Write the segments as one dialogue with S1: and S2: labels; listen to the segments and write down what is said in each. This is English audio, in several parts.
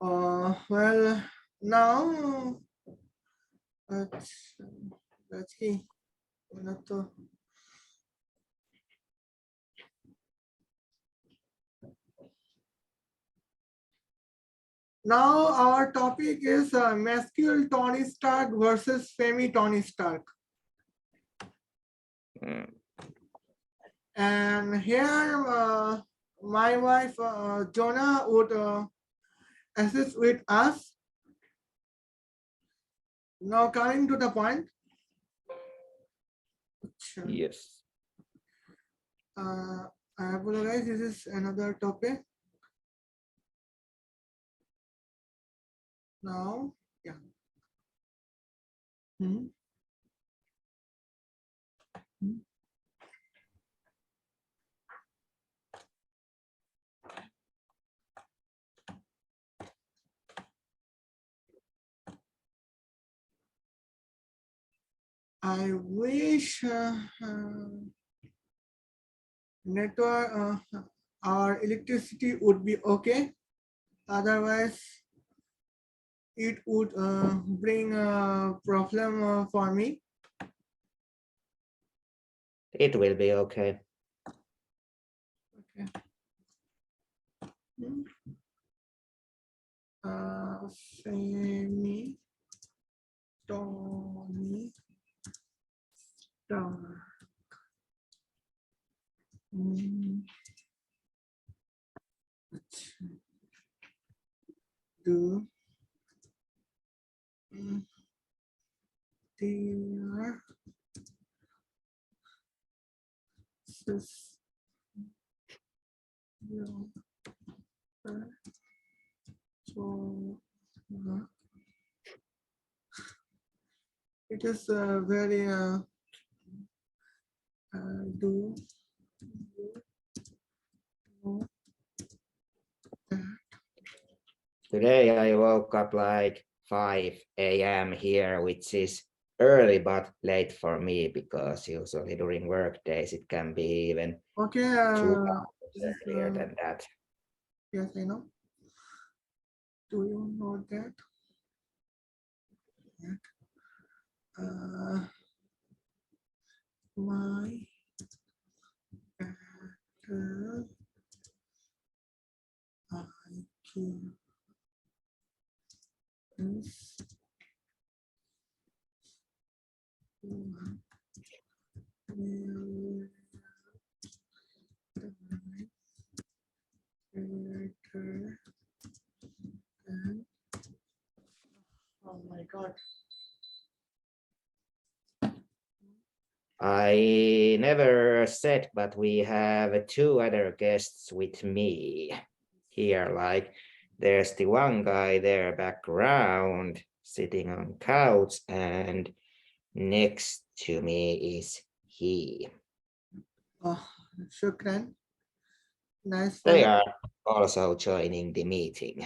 S1: Well, now let's see. Now our topic is masculine Tony Stark versus femi Tony Stark. And here my wife Jonah would assist with us. Now coming to the point.
S2: Yes.
S1: I apologize, this is another topic. Now, yeah. I wish network our electricity would be okay. Otherwise, it would bring a problem for me.
S2: It will be okay.
S1: Okay. Femi, Tony, Stark. Do their so it is very do
S2: Today I woke up like 5 a.m. here, which is early but late for me because usually during work days it can be even 2 hours earlier than that.
S1: Yes, I know. Do you know that? My IQ is oh my God.
S2: I never said, but we have 2 other guests with me here. Like there's the one guy there background sitting on couch, and next to me is he.
S1: Oh, shukran. Nice.
S2: They are also joining the meeting.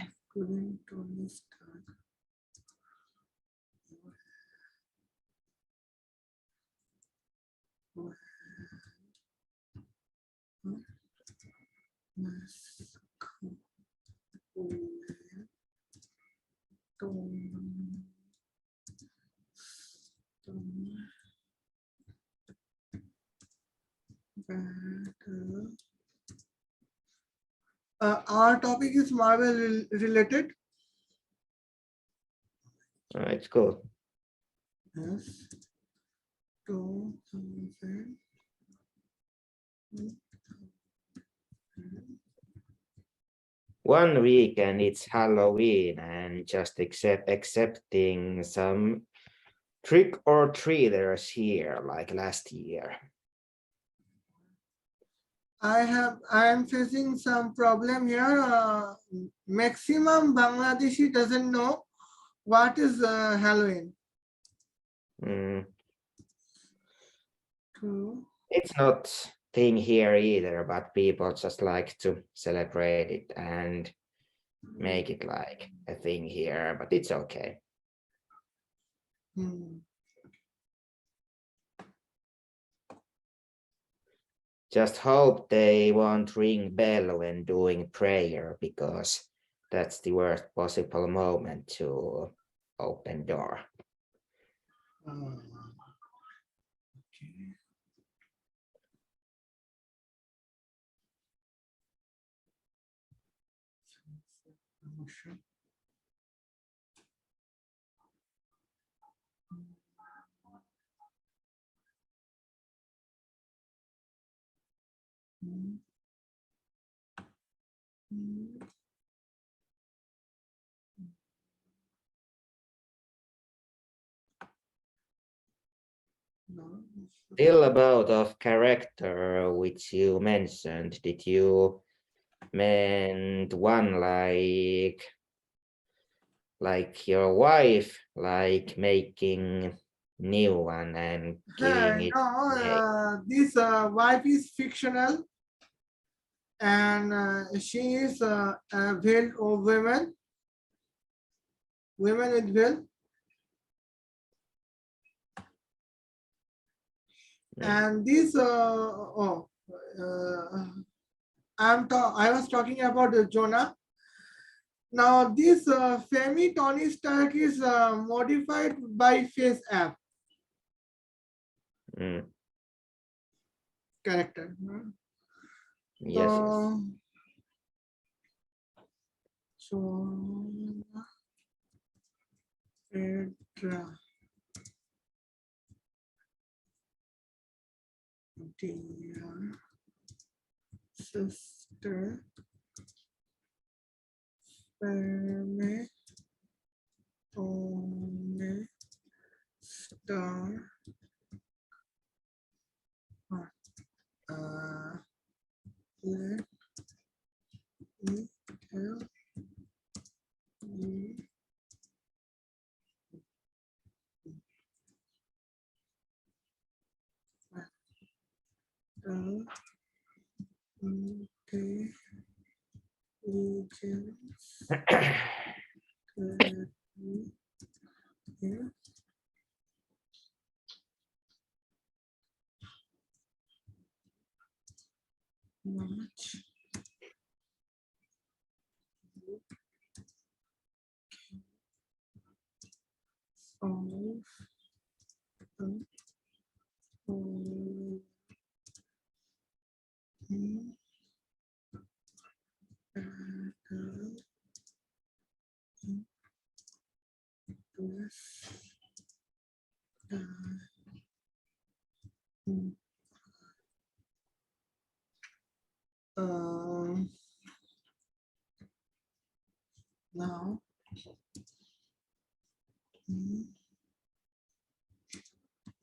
S1: Our topic is Marvel related.
S2: It's cool.
S1: Yes. 2000.
S2: One weekend it's Halloween and just accepting some trick-or-treaters here like last year.
S1: I am facing some problem here. Maximum Bangladeshi doesn't know what is Halloween.
S2: It's not thing here either, but people just like to celebrate it and make it like a thing here, but it's okay. Just hope they won't ring bell when doing prayer, because that's the worst possible moment to open door.
S1: Okay. Emotion. No.
S2: Still about of character which you mentioned, did you meant one like your wife, like making new one and giving it name?
S1: This wife is fictional, and she is a veiled woman, women with veil. And this, I was talking about Jonah. Now this Femi Tony Stark is modified by Face app
S2: Mm,
S1: character.
S2: yes, yes.
S1: Jonah Petra, dear sister, Femi Tony Stark. Let me tell you the intelligence that we have much of the whole now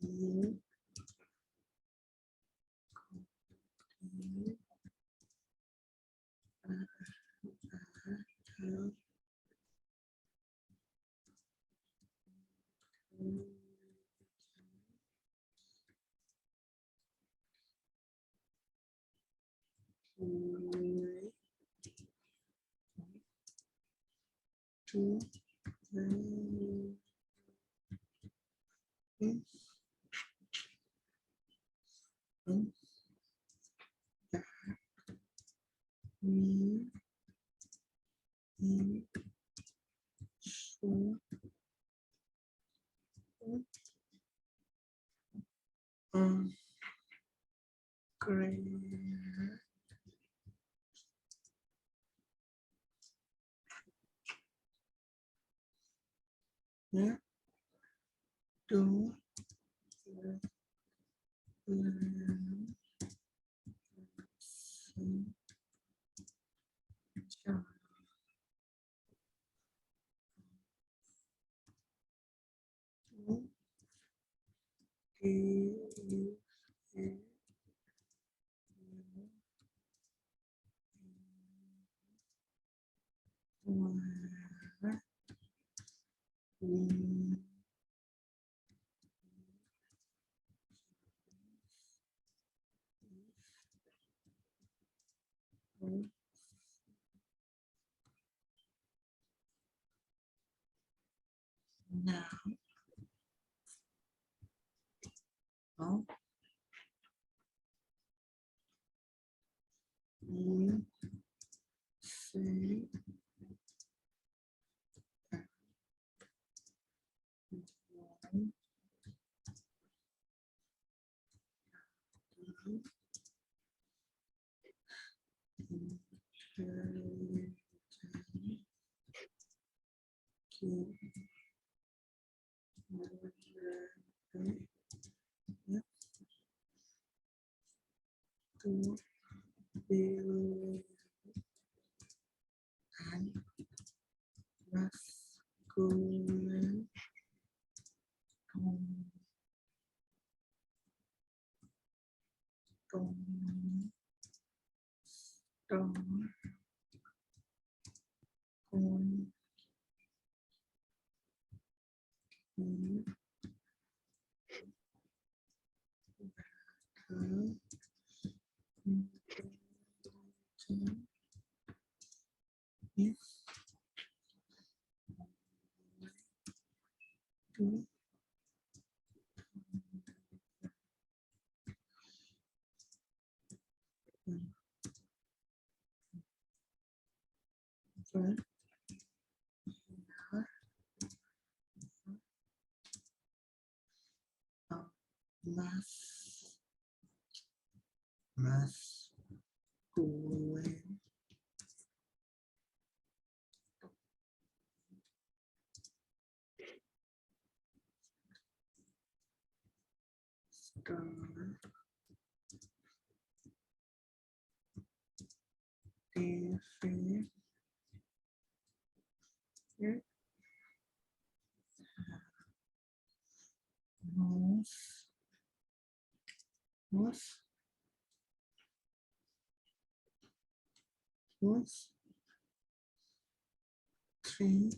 S1: you to me so great. Yeah, to now you say To build and masculine masculine was three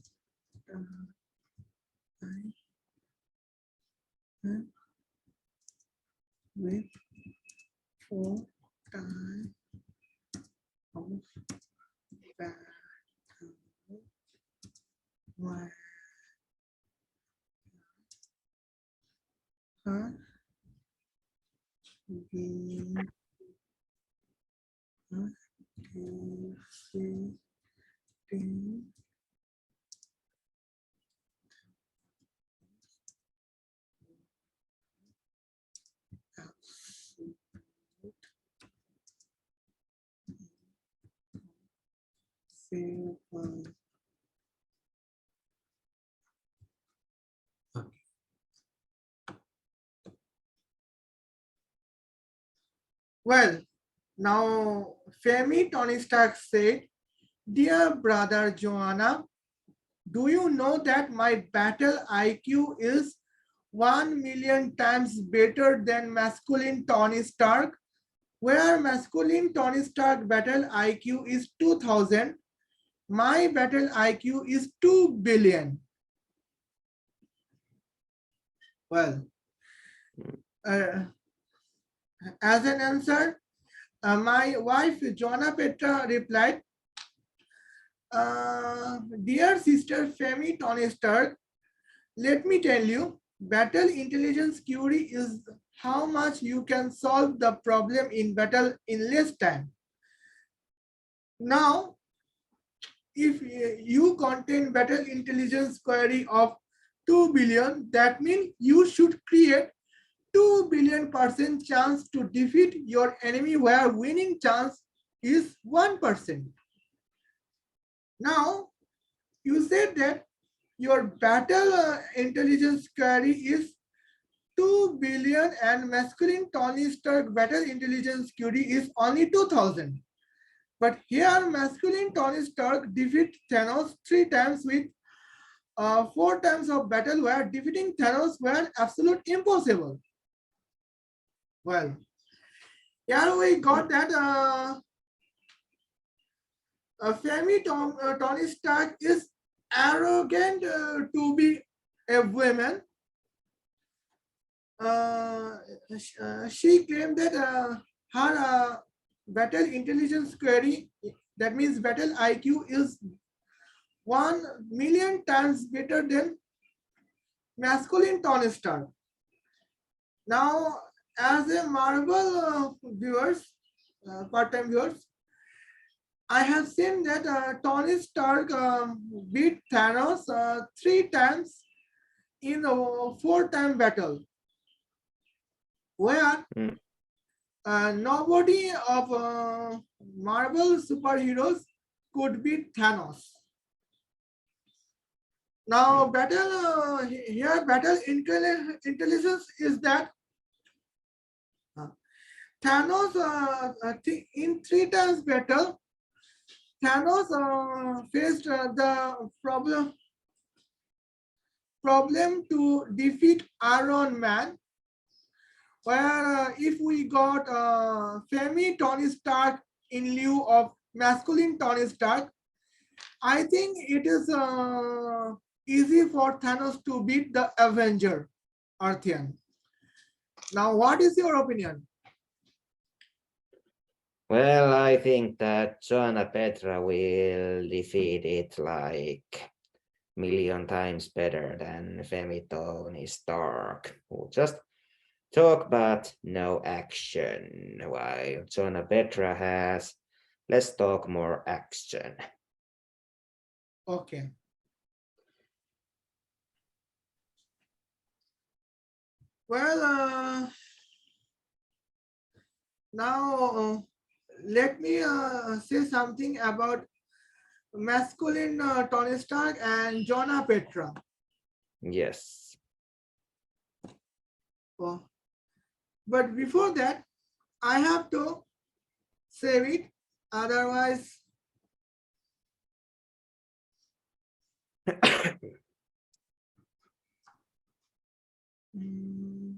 S1: with four times of battle where her being defeating silver. Well, now Femi Tony Stark said, "Dear brother Joanna, do you know that my battle IQ is 1,000,000 times better than masculine Tony Stark? Where masculine Tony Stark battle IQ is 2,000, my battle IQ is 2 billion. Well, as an answer, my wife Joanna Petra replied, "Dear sister Femi Tony Stark, let me tell you, battle intelligence query is how much you can solve the problem in battle in less time. Now, if you contain battle intelligence query of 2 billion, that means you should create 2 billion% chance to defeat your enemy where winning chance is 1%. Now, you said that your battle intelligence query is 2 billion and masculine Tony Stark battle intelligence query is only 2,000. But here masculine Tony Stark defeat Thanos 3 times with 4 times of battle where defeating Thanos were absolute impossible. Well, here we got that Femi Tony Stark is arrogant to be a woman. She claimed that her battle intelligence query, that means battle IQ, is 1,000,000 times better than masculine Tony Stark. Now, as a Marvel viewers, part-time viewers, I have seen that Tony Stark beat Thanos 3 times in a 4-time battle, where nobody of Marvel superheroes could beat Thanos. Now, battle intelligence is that Thanos, in 3 times battle, Thanos faced the problem to defeat Iron Man, where if we got femi Tony Stark in lieu of masculine Tony Stark, I think it is easy for Thanos to beat the Avenger, Arthian. Now, what is your opinion?
S2: Well, I think that Joanna Petra will defeat it like million times better than Femi Tony Stark, who just talk but no action, while Joanna Petra has less talk, more action.
S1: Okay. Well, now let me say something about masculine Tony Stark and Joanna Petra.
S2: Yes.
S1: Oh. But before that, I have to save it. Otherwise, mm,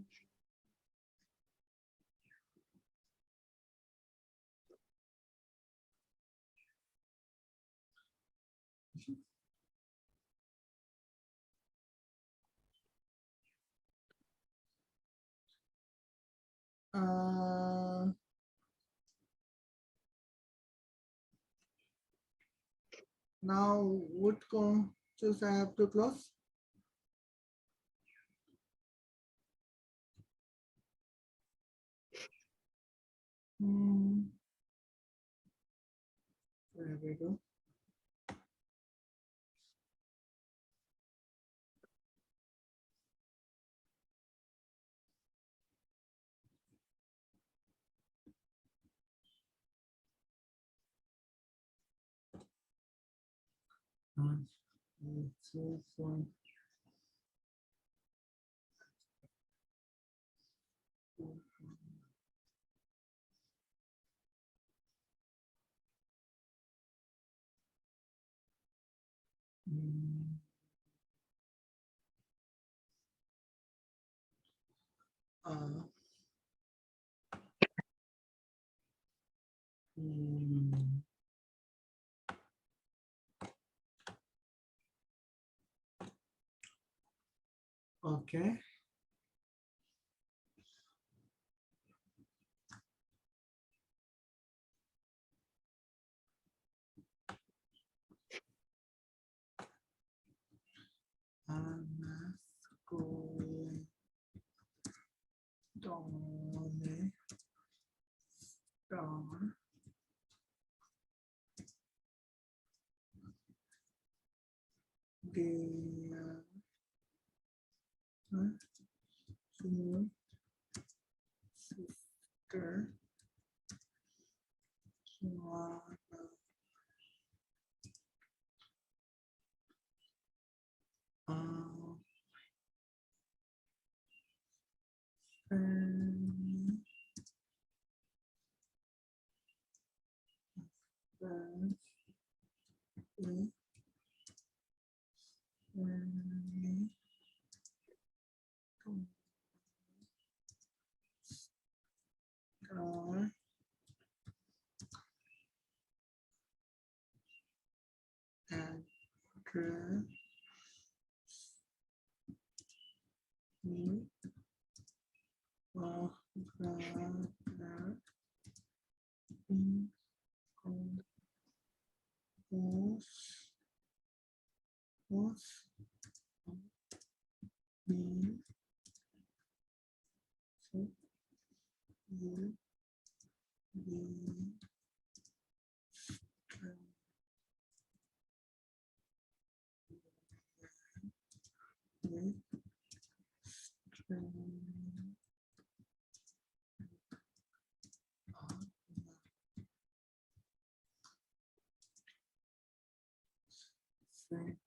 S1: uh, now would choose I have to close. There we go. Uh, mm, okay. Masculine Tony Stark. The sister Joanna and address me of that was being so will be with second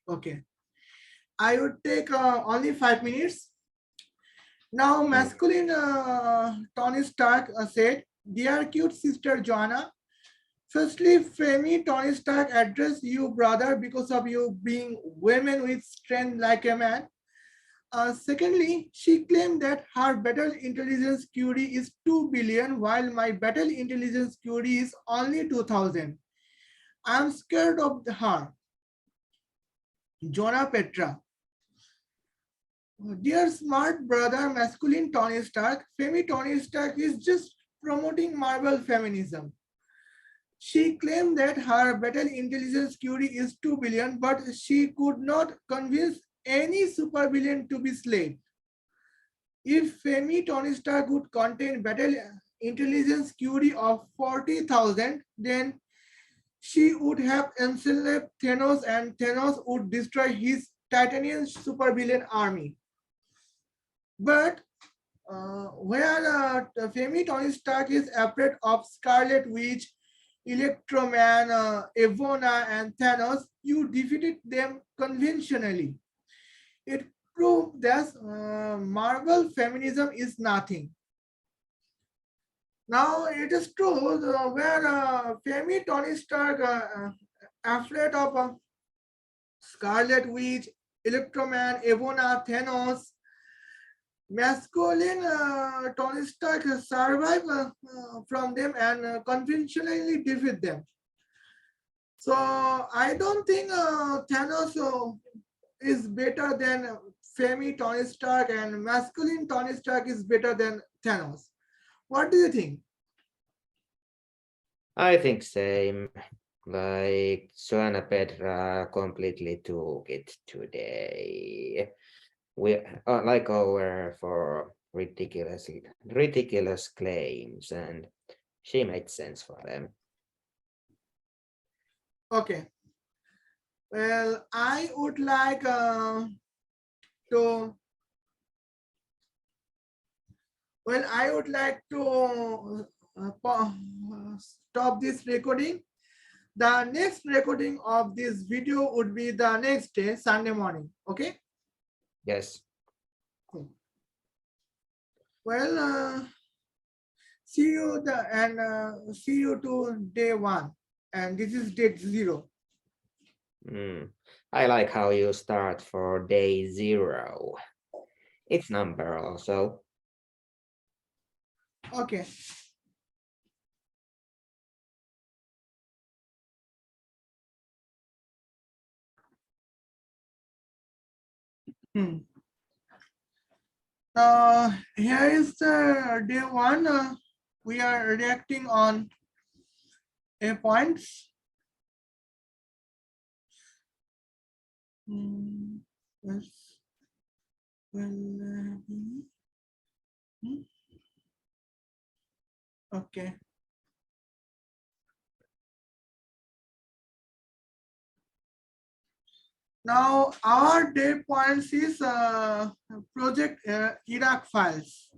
S1: Okay. I would take only 5 minutes. Now, masculine Tony Stark said, "Dear cute sister Joanna, firstly, Femi Tony Stark address you, brother, because of you being women with strength like a man. Secondly, she claimed that her battle intelligence QD is 2 billion, while my battle intelligence QD is only 2,000. I'm scared of her. Jonah Petra. Dear smart brother, masculine Tony Stark, Femi Tony Stark is just promoting Marvel feminism. She claimed that her battle intelligence QD is 2 billion, but she could not convince any supervillain to be slave. If Femi Tony Stark would contain battle intelligence QD of 40,000, then she would have enslaved Thanos and Thanos would destroy his Titanian supervillain army. But where Femi Tony Stark is afraid of Scarlet Witch, Electroman, Evona, and Thanos, you defeated them conventionally. It proved that Marvel feminism is nothing. Now it is true where Femi Tony Stark afraid of Scarlet Witch, Electroman, Evona, Thanos, masculine Tony Stark survive from them and conventionally defeat them. So I don't think Thanos is better than Femi Tony Stark and masculine Tony Stark is better than Thanos. What do you think?
S2: I think same. Like Joanna Petra completely took it today. We like over for ridiculous claims, and she made sense for them.
S1: Okay. Well, I would like to. Well, I would like to stop this recording. The next recording of this video would be the next day, Sunday morning. Okay.
S2: Yes.
S1: Cool. Well, see you see you to day 1, and this is day 0.
S2: I like how you start for day 0. It's number also.
S1: Okay. Here is the day 1. We are reacting on a points. Yes. Okay. Now our day points is project Iraq files.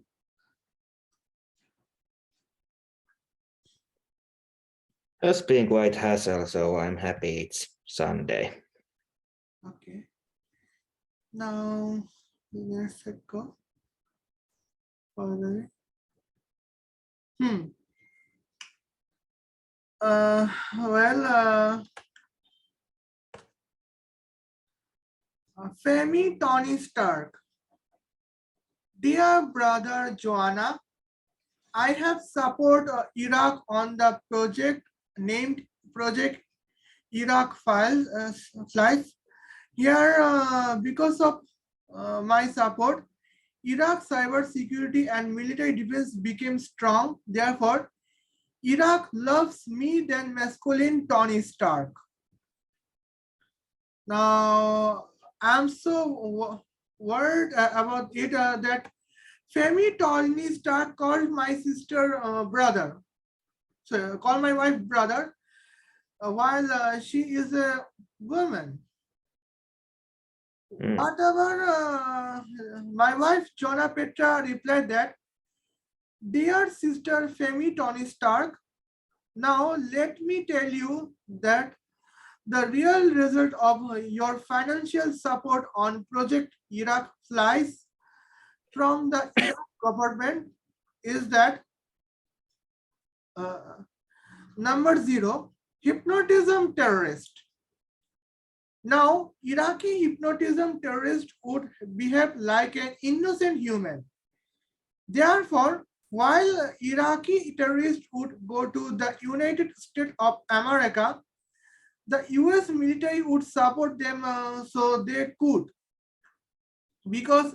S2: It's been quite hassle, so I'm happy it's Sunday.
S1: Okay. Now let's go further. Well, Femi Tony Stark. Dear brother Joanna, I have support Iraq on the project named Project Iraq Flies. Here, because of my support, Iraq cyber security and military defense became strong. Therefore, Iraq loves me than masculine Tony Stark. Now, I'm so worried about it that Femi Tony Stark called my sister brother. So, call my wife brother while she is a woman. Whatever, my wife Jona Petra replied that, dear sister Femi Tony Stark, now let me tell you that the real result of your financial support on Project Iraq Flies from the Iraq government is that number 0, hypnotism terrorist. Now, Iraqi hypnotism terrorist would behave like an innocent human. Therefore, while Iraqi terrorists would go to the United States of America, the US military would support them so they could, because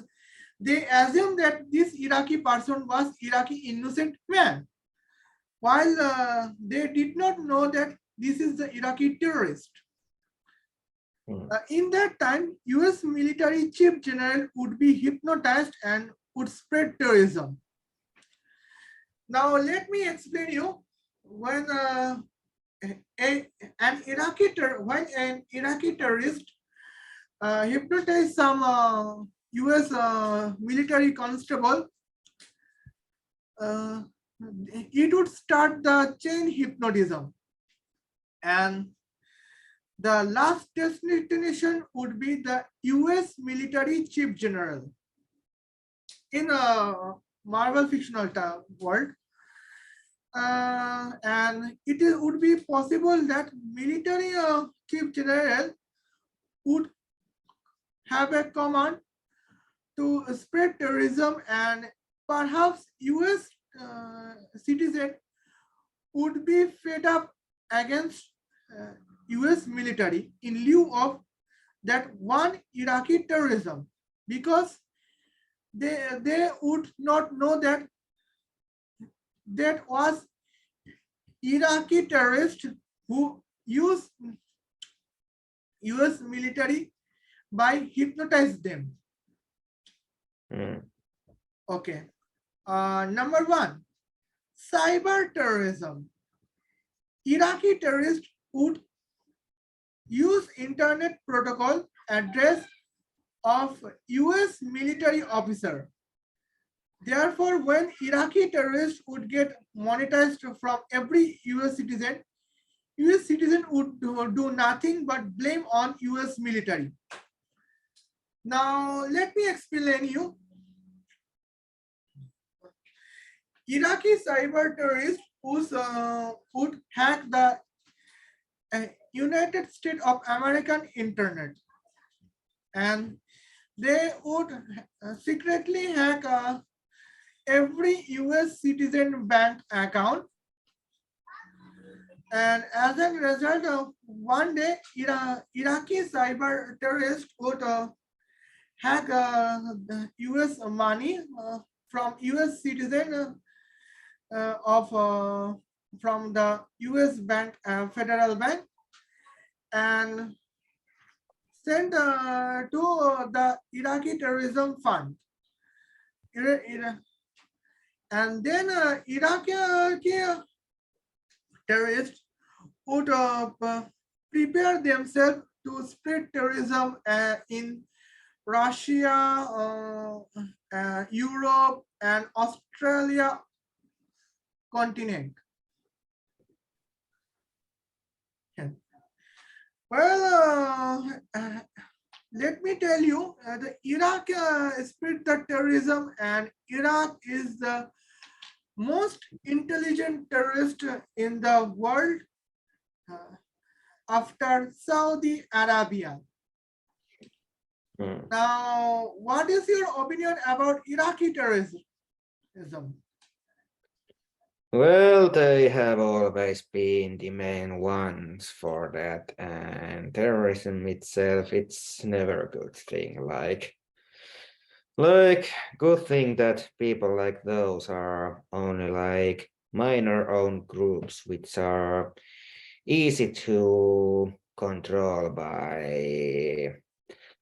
S1: they assumed that this Iraqi person was Iraqi innocent man, while they did not know that this is the Iraqi terrorist. In that time, US military chief general would be hypnotized and would spread terrorism. Now, let me explain you when an Iraqi terrorist hypnotized some US military constable, it would start the chain hypnotism. And the last destination would be the US military chief general. In a Marvel fictional world, and would be possible that military chief general would have a command to spread terrorism, and perhaps US citizen would be fed up against US military in lieu of that one Iraqi terrorism, because they would not know that was Iraqi terrorists who use US military by hypnotize them. Okay. Number one, cyber terrorism. Iraqi terrorists would use internet protocol address of US military officer. Therefore, when Iraqi terrorists would get monetized from every US citizen would do nothing but blame on US military. Now, let me explain you. Iraqi cyber terrorists would hack the United States of American internet, and they would secretly hack every US citizen bank account. And as a result of one day, Iraqi cyber terrorists would hack the US money from US citizen from the US bank, federal bank, and send to the Iraqi terrorism fund. And then Iraqi terrorists would prepare themselves to spread terrorism in Russia, Europe, and Australia continent. Well, let me tell you, the Iraq spread the terrorism, and Iraq is the most intelligent terrorist in the world after Saudi Arabia. Now, what is your opinion about Iraqi terrorism?
S2: Well, they have always been the main ones for that, and terrorism itself, it's never a good thing. Like good thing that people like those are only like minor own groups which are easy to control by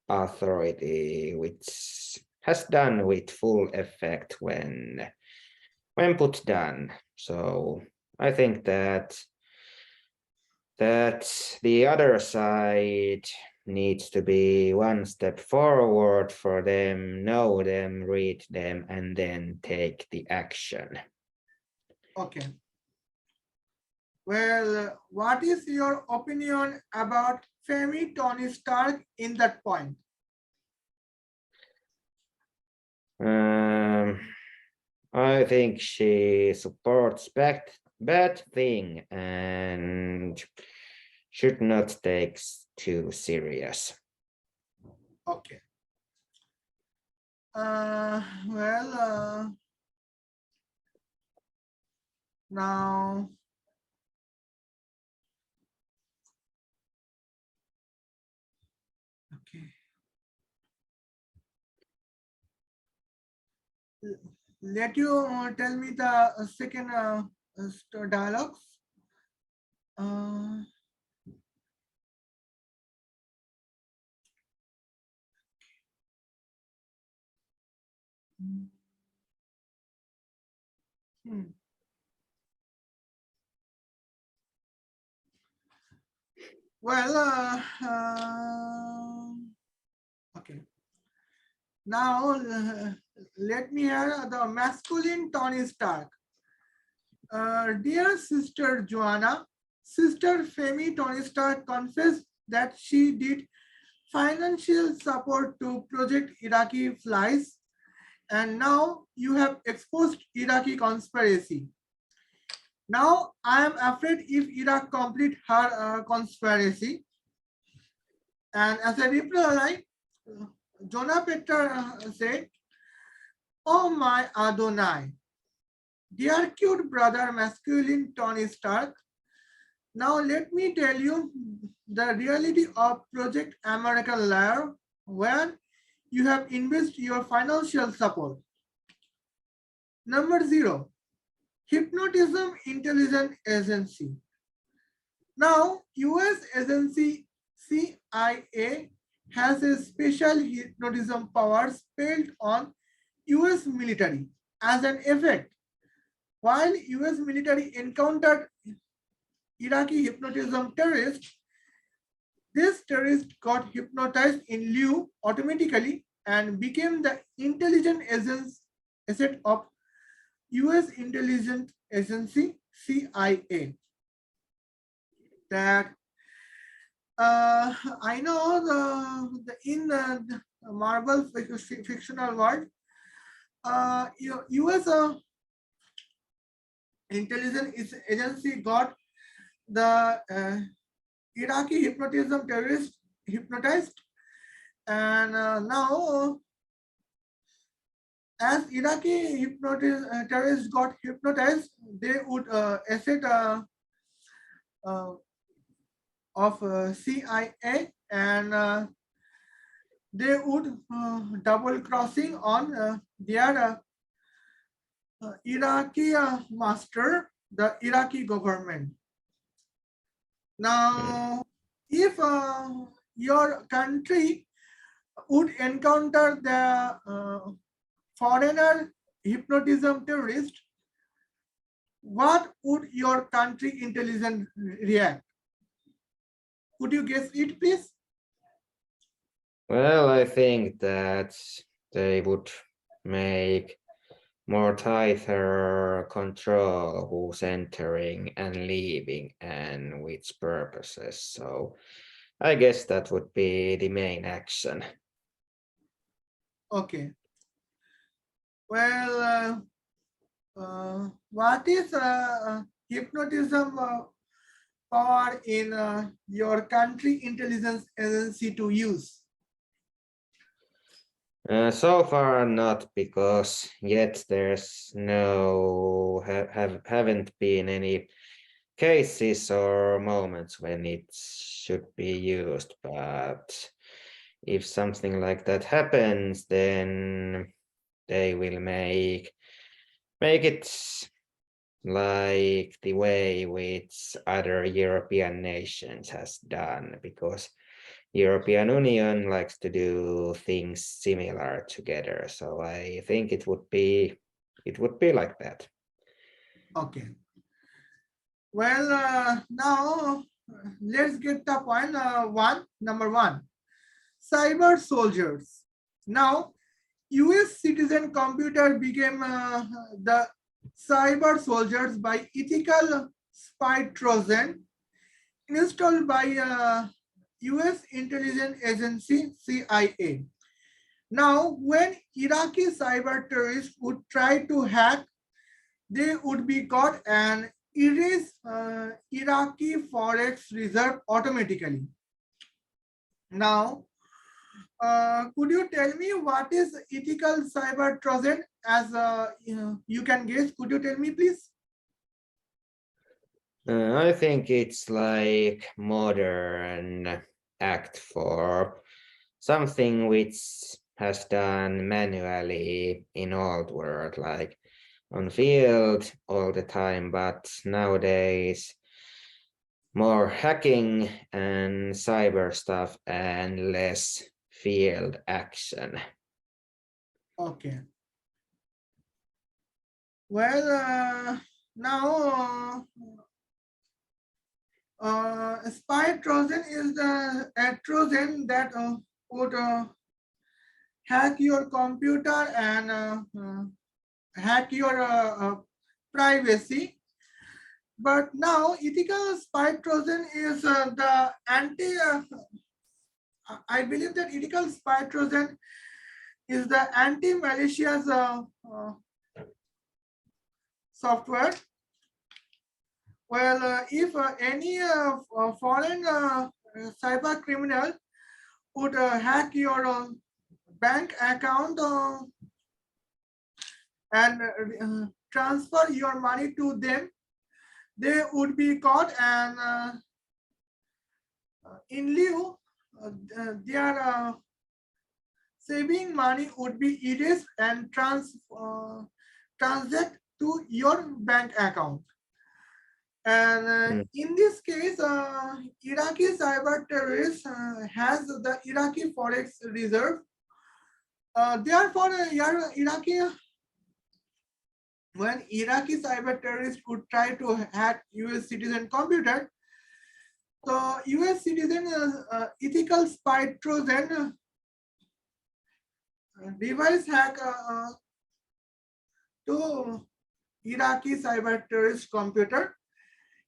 S2: authority, which has done with full effect when put down. So I think that the other side needs to be one step forward for them, know them, read them, and then take the action.
S1: Okay. Well, what is your opinion about Femi Tony Stark in that point?
S2: I think she supports bad thing and should not take too serious.
S1: Okay. Well, now okay. Let you tell me the second dialogues. Well, okay. Now, let me hear the masculine Tony Stark. Dear sister Joanna, Sister Femi Tony Stark confessed that she did financial support to Project Iraqi Flies, and now you have exposed Iraqi conspiracy. Now I am afraid if Iraq complete her conspiracy, and as a reply, Jonah Petter said, "Oh my Adonai, dear cute brother, masculine Tony Stark. Now let me tell you the reality of Project American Liar, where you have invested your financial support. Number 0, Hypnotism Intelligence Agency. Now, US agency CIA has a special hypnotism powers built on US military. As an effect, while US military encountered Iraqi hypnotism terrorists, this terrorist got hypnotized in lieu automatically and became the intelligence asset of US intelligence agency CIA. That I know in the Marvel fictional world, US intelligence agency got the Iraqi hypnotism terrorist hypnotized, and now as Iraqi terrorists got hypnotized, they would asset uh, of CIA, and they would double crossing on their Iraqi master, the Iraqi government. Now, if your country would encounter the foreigner hypnotism terrorist, what would your country intelligence react? Could you guess it, please?
S2: Well, I think that they would make more tighter control who's entering and leaving and which purposes. So I guess that would be the main action.
S1: Okay. Well, what is hypnotism power in your country intelligence agency to use?
S2: So far not, because yet there's no haven't been any cases or moments when it should be used, but if something like that happens, then they will make it like the way which other European nations has done, because European Union likes to do things similar together. So I think it would be like that.
S1: Okay. Well, now let's get the point number one. Cyber soldiers. Now, US citizen computer became the cyber soldiers by ethical spy Trojan installed by US intelligence agency CIA. Now, when Iraqi cyber terrorists would try to hack, they would be caught and erase Iraqi forex reserve automatically. Now, could you tell me what is ethical cyber trojan? As you can guess, could you tell me, please?
S2: I think it's like modern act for something which has done manually in old world, like on field all the time, but nowadays more hacking and cyber stuff and less field action.
S1: Okay. Well, now spy trojan is the a trojan that would hack your computer and hack your privacy. But now ethical spy trojan is the anti. I believe that ethical spy trojan is the anti-malicious software. Well, if any foreign cyber criminal would hack your bank account and transfer your money to them, they would be caught, and in lieu, their saving money would be erased and transact to your bank account. And in this case, Iraqi cyber terrorists has the Iraqi forex reserve. Therefore, Iraqi when Iraqi cyber terrorists would try to hack US citizen computer, so US citizen ethical spy trojan device hack to Iraqi cyber terrorist computer,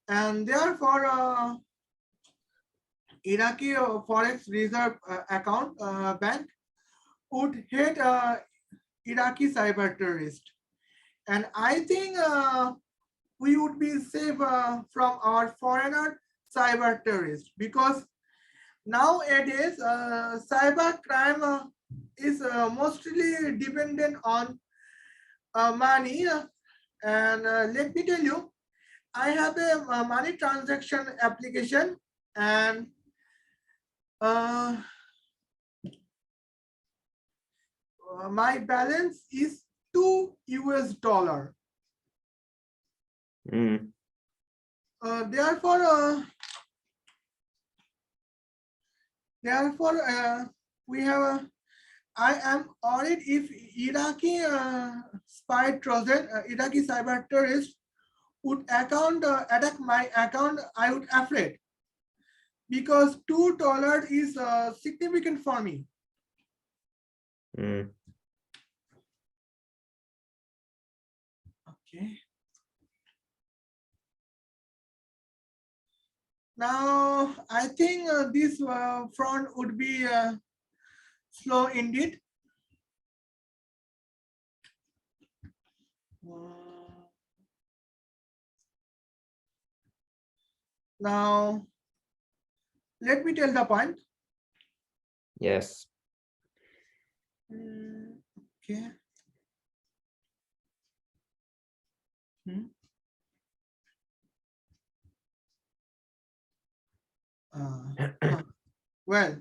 S1: and therefore Iraqi forex reserve account bank would hit Iraqi cyber terrorist. And I think we would be safe from our foreigner cyber terrorists, because nowadays cyber crime is mostly dependent on money. And let me tell you, I have a money transaction application, and my balance is $2.
S2: Mm.
S1: Therefore, we have I am worried if Iraqi spy trojan, Iraqi cyber terrorist would attack my account, I would afraid, because $2 is significant for me.
S2: Mm.
S1: Okay. Now I think this front would be slow indeed. Now let me tell the point.
S2: Yes.
S1: Okay. Well,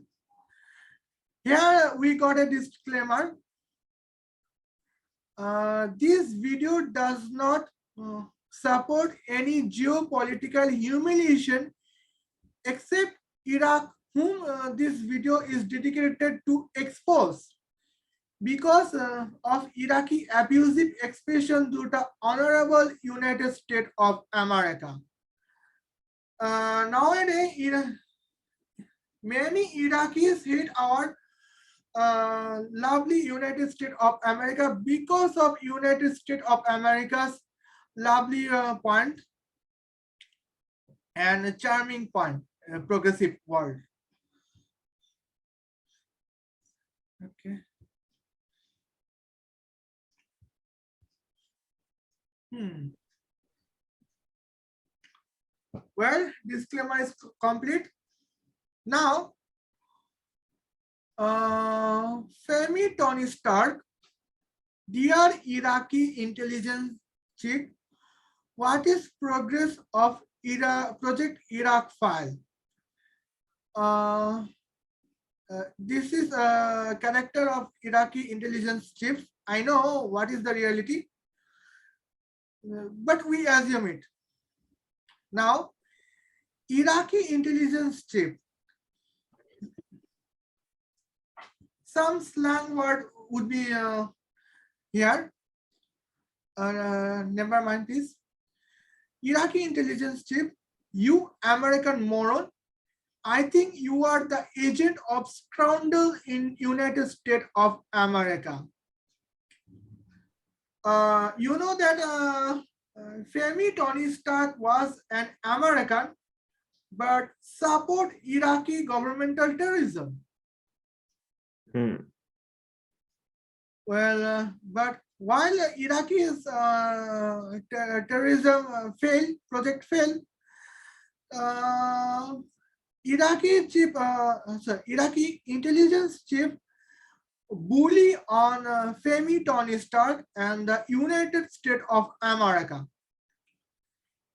S1: here we got a disclaimer. This video does not support any geopolitical humiliation except Iraq, whom this video is dedicated to expose because of Iraqi abusive expression to the Honorable United States of America. Nowadays, many Iraqis hate our lovely United States of America because of United States of America's lovely point and charming point, progressive world. Okay. Well, disclaimer is complete. Now, Femi Tony Stark, dear Iraqi intelligence chief, what is progress of Project Iraq file? This is a character of Iraqi intelligence chief. I know what is the reality, but we assume it. Now, Iraqi intelligence chief. Some slang word would be here. Never mind, please. Iraqi intelligence chief, you American moron. I think you are the agent of scoundrel in United States of America. You know that Femi Tony Stark was an American but support Iraqi governmental terrorism. Well, but while Iraqi's terrorism project failed, uh, Iraqi intelligence chief bully on Femi Tony Stark and the United States of America,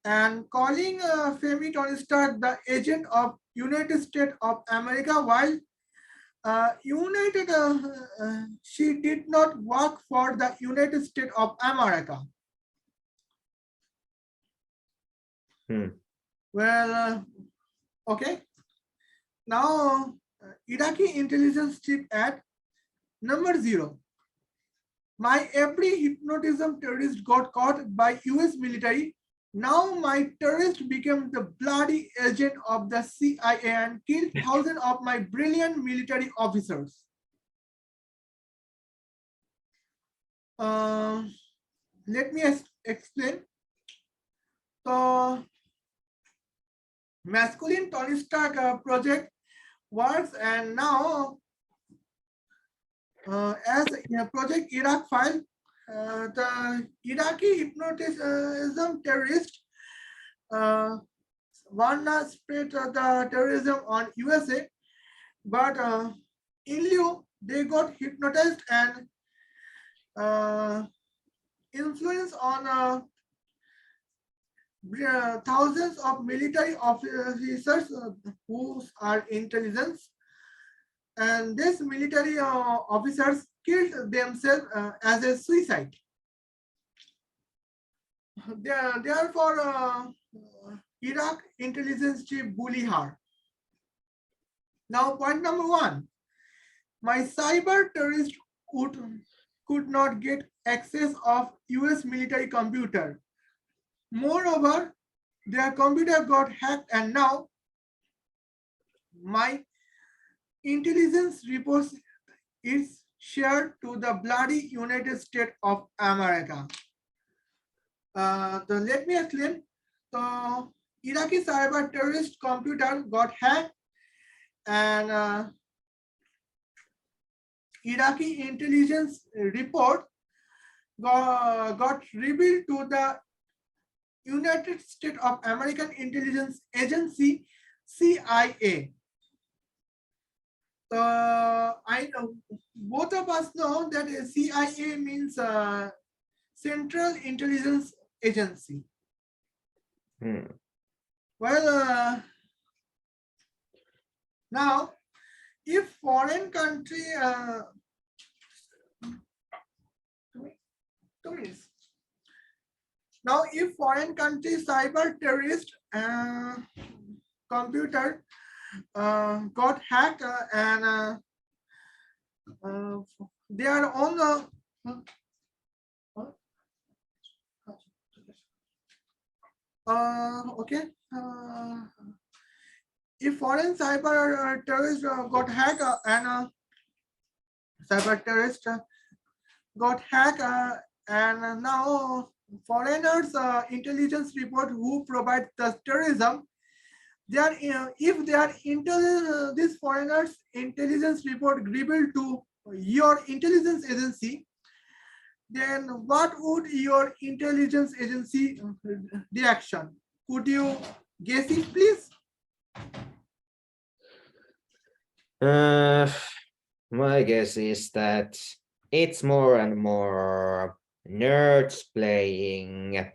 S1: and calling Femi Tony Stark the agent of United States of America, while she did not work for the United States of America. Well, okay. Now, Iraqi intelligence chief at number 0. My every hypnotism terrorist got caught by US military. Now my terrorist became the bloody agent of the CIA and killed thousands of my brilliant military officers. Let me explain. So, masculine Tony Stark project works, and now as Project Iraq file, the Iraqi hypnotism terrorist wanna spread the terrorism on USA, but in lieu they got hypnotized and influence on thousands of military officers who are intelligence, and these military officers killed themselves as a suicide. Therefore, Iraq intelligence chief bully her. Now, point number 1, my cyber terrorist could not get access of US military computer. Moreover, their computer got hacked, and now my intelligence reports is shared to the bloody United States of America. So let me explain. So Iraqi cyber terrorist computer got hacked, and Iraqi intelligence report got revealed to the United States of American Intelligence Agency, CIA. I know both of us know that CIA means Central Intelligence Agency. Well, now if foreign country, 2 minutes. Now, if foreign country cyber terrorist computer got hacked and they are on the okay. If foreign cyber terrorist got hacked and cyber terrorist got hacked and now foreigners intelligence report who provide the terrorism, they are if they are this foreigners intelligence report revealed to your intelligence agency, then what would your intelligence agency reaction? Could you guess it, please?
S2: My guess is that it's more and more nerds playing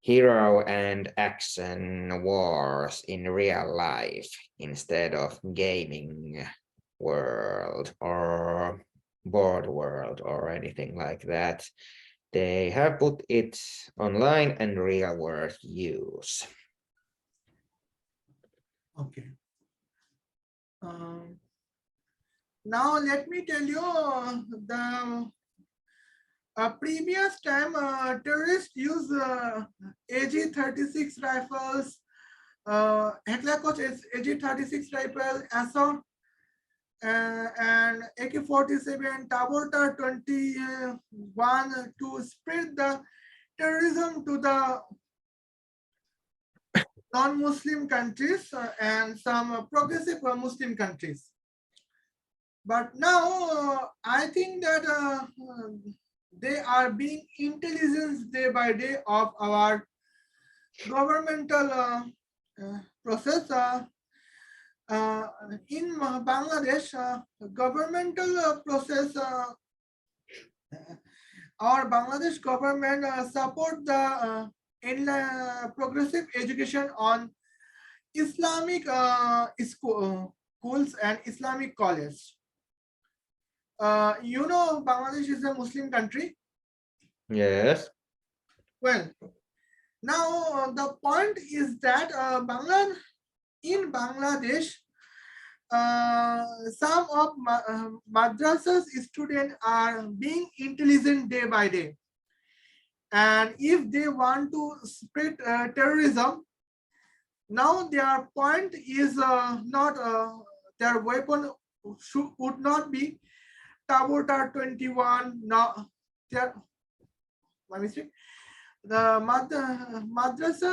S2: hero and action wars in real life instead of gaming world or board world or anything like that. They have put it online and real world use.
S1: Okay. Now let me tell you the previous time terrorists use AG-36 rifles, Heckler-Koch AG-36 rifle, assault, and AK-47, Tabor 21 to spread the terrorism to the non-Muslim countries and some progressive Muslim countries. But now I think that they are being intelligence day by day of our governmental process. Uh, in Bangladesh, governmental process, our Bangladesh government support the progressive education on Islamic schools and Islamic college. You know, Bangladesh is a Muslim country.
S2: Yes.
S1: Well, now the point is that in Bangladesh, some of madrasas students are being intelligent day by day, and if they want to spread terrorism, now their point is not their weapon would not be Tabota 21. No, their my mistake. The madrasa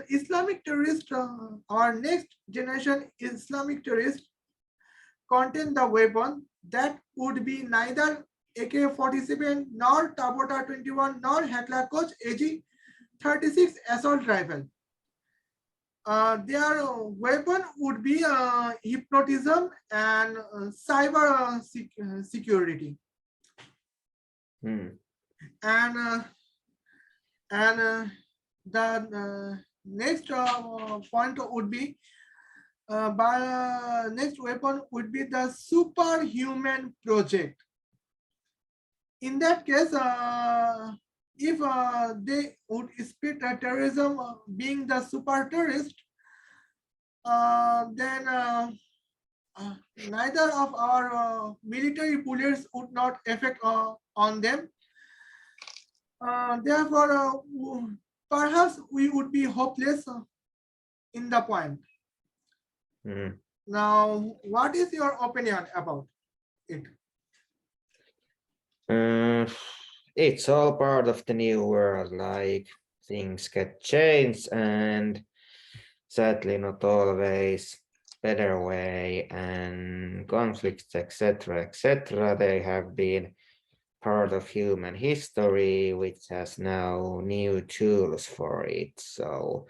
S1: Islamic terrorist, our next generation Islamic terrorist contain the weapon that would be neither AK-47 nor Tabota 21 nor Heckler Koch AG-36 assault rifle. Their weapon would be hypnotism and cyber security.
S2: Hmm.
S1: And the next point would be next weapon would be the superhuman project. In that case, if they would split terrorism being the super terrorist, then neither of our military bullets would not affect on them. Therefore, perhaps we would be hopeless in the point.
S2: Hmm.
S1: Now, what is your opinion about it?
S2: It's all part of the new world, like things get changed and sadly not always better way, and conflicts, etc., they have been part of human history, which has now new tools for it. So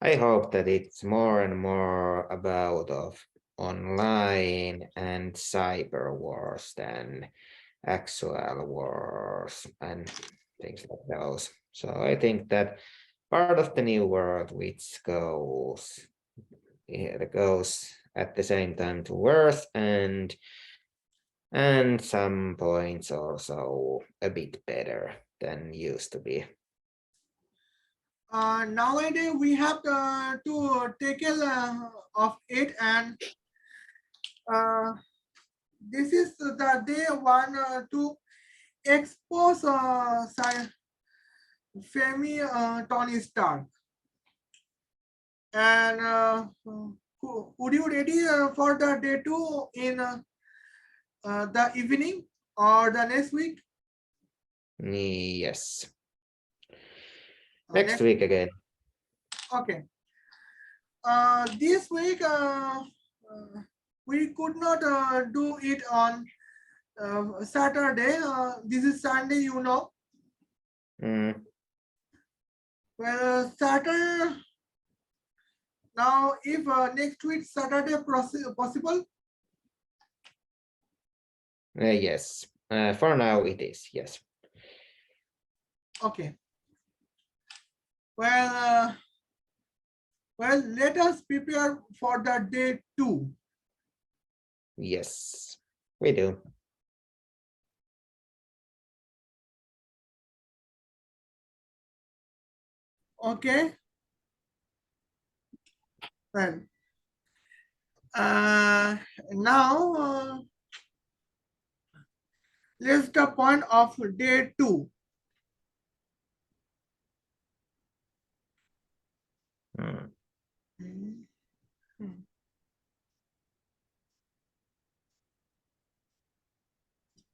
S2: I hope that it's more and more about of online and cyber wars than actual wars and things like those. So I think that part of the new world which goes at the same time to worse and some points also a bit better than used to be.
S1: Nowadays, we have to take care of it, and this is the day one to expose Femi Tony Stark. And would you ready for the day two in the evening or the next week?
S2: Yes. Next week again.
S1: Okay. This week we could not do it on Saturday. This is Sunday, you know.
S2: Mm.
S1: Well, Saturday. Now, if next week Saturday possible.
S2: Yes. For now it is, yes.
S1: Okay. Well, let us prepare for the day two.
S2: Yes, we do.
S1: Okay. Well, now let's the point of day two.
S2: Mm.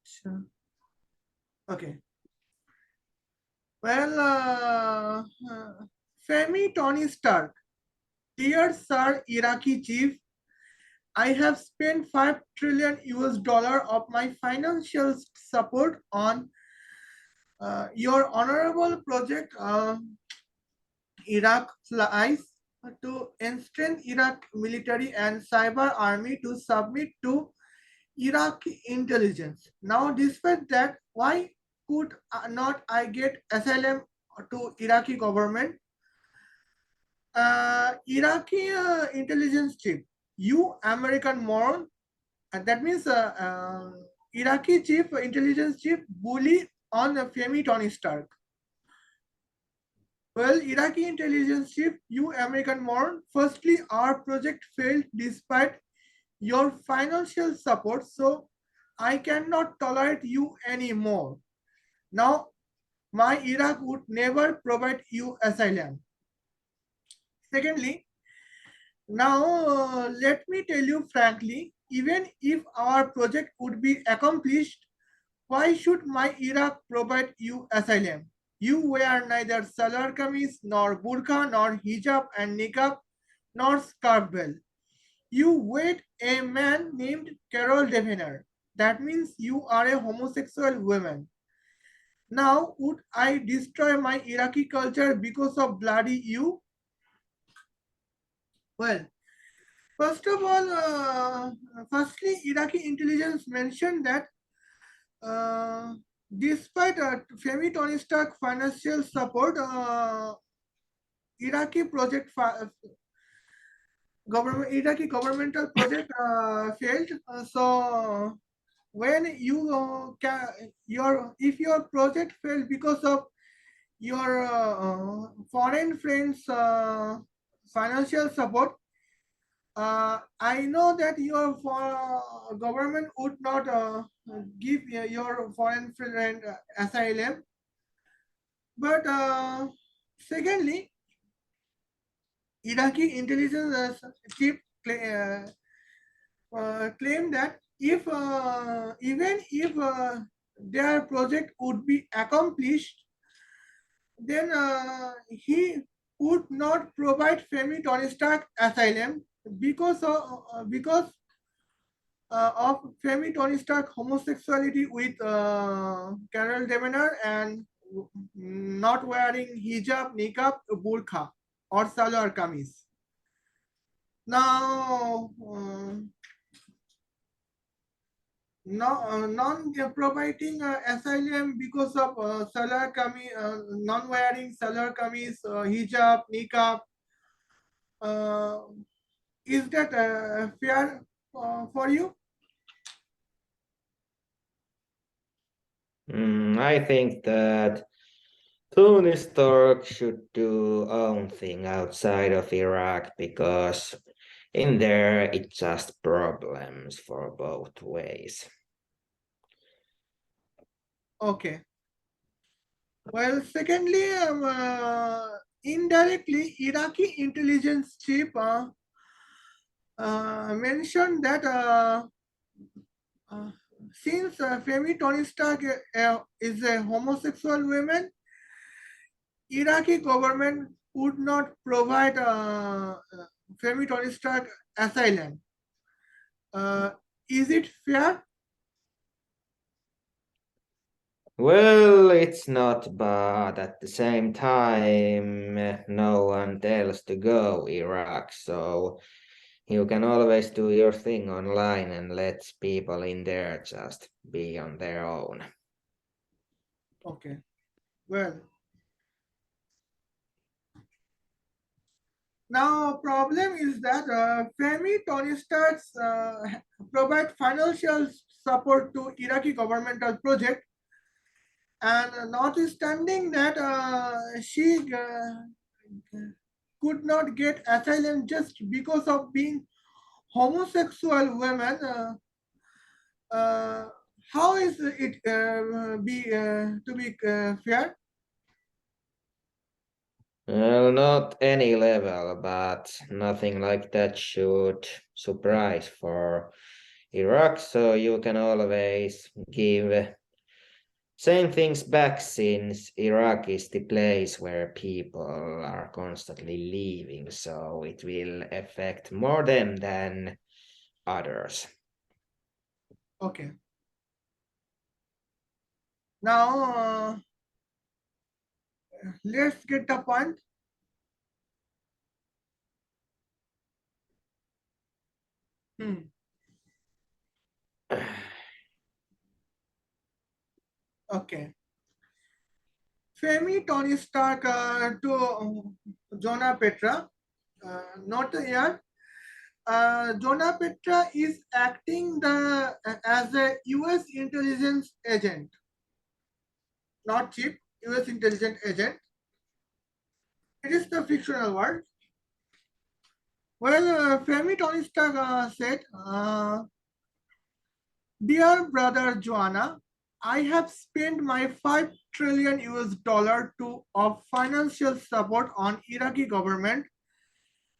S1: Sure. Okay. Well, Femi Tony Stark, dear Sir Iraqi Chief, I have spent 5 trillion US dollar of my financial support on your honorable project Iraq Flies to strengthen Iraq military and cyber army to submit to Iraqi intelligence. Now, despite that, why could not I get asylum to Iraqi government? Iraqi intelligence chief, you American moron. That means Iraqi chief intelligence chief bully on Femi Tony Stark. Well, Iraqi intelligence chief, you American moron. Firstly, our project failed despite your financial support, so I cannot tolerate you anymore. Now, my Iraq would never provide you asylum. Secondly, now let me tell you frankly, even if our project would be accomplished, why should my Iraq provide you asylum? You wear neither salar kameez, nor burqa, nor hijab and niqab, nor scarf bell. You wed a man named Carol Devener. That means you are a homosexual woman. Now, would I destroy my Iraqi culture because of bloody you? Well, first of all, firstly, Iraqi intelligence mentioned that uh, despite Femi Tony Stark financial support, Iraqi project government Iraqi governmental project failed. So when you your if your project failed because of your foreign friends financial support, I know that your government would not give your foreign friend asylum, but secondly, Iraqi intelligence chief claimed that if even if their project would be accomplished, then he would not provide Femi Tony Stark asylum because of Femi Tony Stark homosexuality with Carol Devener and not wearing hijab, niqab, burqa or salwar kameez. Now, non-providing asylum because of non-wearing salwar kameez, hijab, niqab. Uh, is that fair for you?
S2: I think that Tony Stark should do own thing outside of Iraq because in there it's just problems for both ways.
S1: Okay. Well, secondly, indirectly, Iraqi intelligence chief mentioned that uh, since Femi Tony Stark is a homosexual woman, Iraqi government would not provide Femi Tony Stark asylum. Uh, is it fair?
S2: Well, it's not, but at the same time, no one tells to go Iraq, so you can always do your thing online and let people in there just be on their own.
S1: Okay. Well, now problem is that Femi Tony Starks provide financial support to Iraqi governmental project, and notwithstanding that she could not get asylum just because of being homosexual women. Uh, how is it be to be fair?
S2: Well, not any level, but nothing like that should surprise for Iraq, so you can always give Saying things back since Iraq is the place where people are constantly leaving, so it will affect more them than others.
S1: Okay. Now, let's get the point. Hmm. Okay. Femi Tony Stark to Jonah Petra. Not yet. Jonah Petra is acting as a U.S. intelligence agent, not chief, U.S. intelligence agent. It is the fictional world. Well, Femi Tony Stark said, "Dear brother Joanna, I have spent my 5 trillion US dollar to of financial support on Iraqi government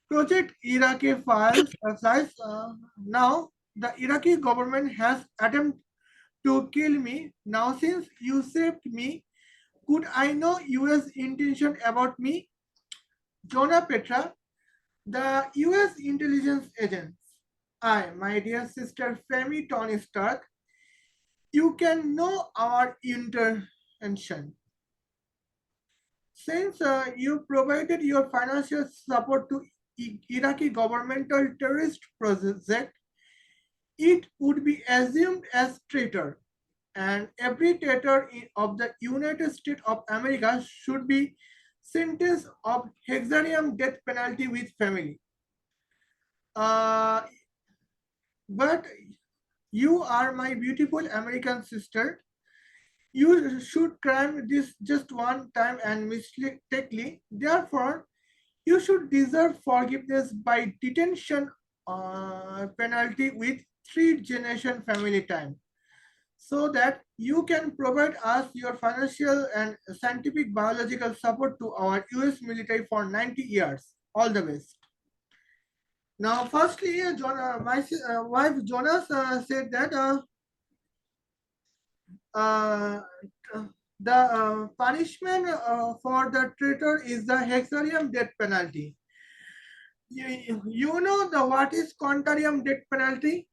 S1: project Iraqi files. Now the Iraqi government has attempted to kill me. Now since you saved me, could I know US intention about me? Jonah Petra, the US intelligence agents. I, my dear sister Femi Tony Stark, you can know our intention. Since you provided your financial support to Iraqi governmental terrorist project, it would be assumed as traitor, and every traitor of the United States of America should be sentenced of hexarium death penalty with family. Uh, but you are my beautiful American sister. You should crime this just one time and mistakenly. Therefore, you should deserve forgiveness by detention penalty with 3 generation family time, so that you can provide us your financial and scientific biological support to our US military for 90 years. All the best. Now, firstly, my wife Jonas said that uh, the punishment for the traitor is the hexarium death penalty. You know the what is quantarium death penalty,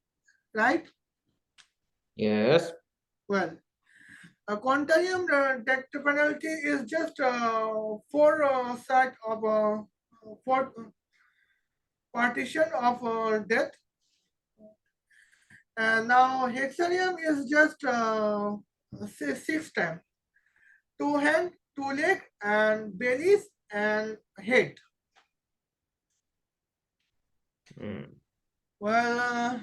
S1: right?
S2: Yes.
S1: Well, a quantarium death penalty is just four side of four partition of death, and now hexarium is just six times: two hand, two leg, and bellies and head.
S2: Mm.
S1: Well,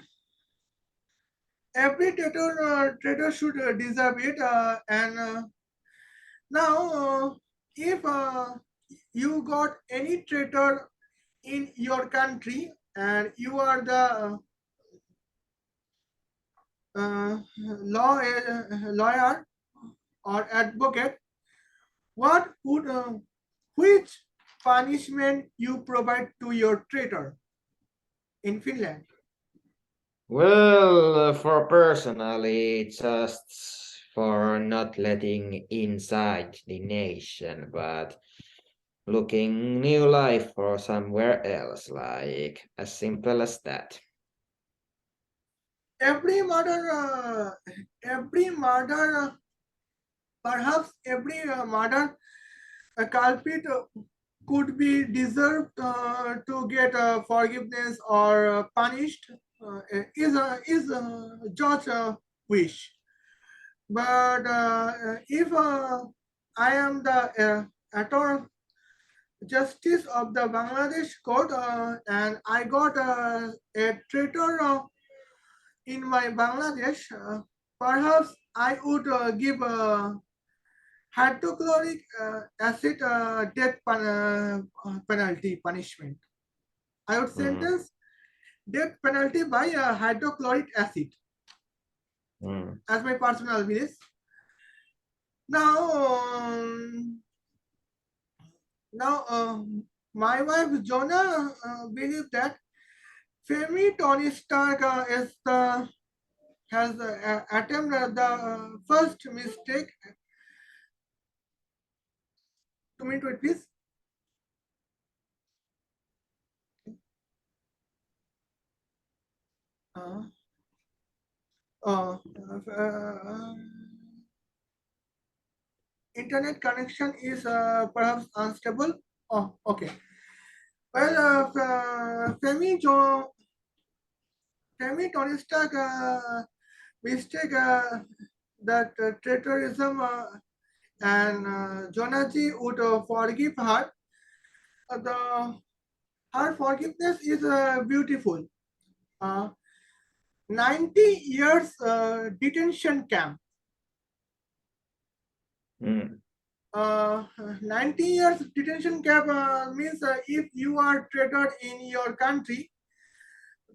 S1: every traitor should deserve it, and now if you got any traitor in your country and you are the lawyer or advocate, what would which punishment you provide to your traitor in Finland?
S2: Well, for personally, just for not letting inside the nation, but looking new life for somewhere else, like as simple as that.
S1: Every murder, perhaps every murder culprit could be deserved to get forgiveness or punished, is a judge wish. But if I am the attorney justice of the Bangladesh court and I got a traitor in my Bangladesh, perhaps I would give hydrochloric acid penalty punishment. I would
S2: Mm,
S1: sentence death penalty by hydrochloric acid
S2: mm.
S1: as my personal belief. Now, my wife Jonah believes that Femi Tony Stark is the has attempted the first mistake. 2 minutes, wait, please. Uh, uh, uh, Internet connection is perhaps unstable. Oh, okay. Well, Femi Tony Stark mistake that terrorism and Jonaji would forgive her. The her forgiveness is beautiful. Uh, 90 years detention camp.
S2: Mm.
S1: 90 years detention camp means if you are traitor in your country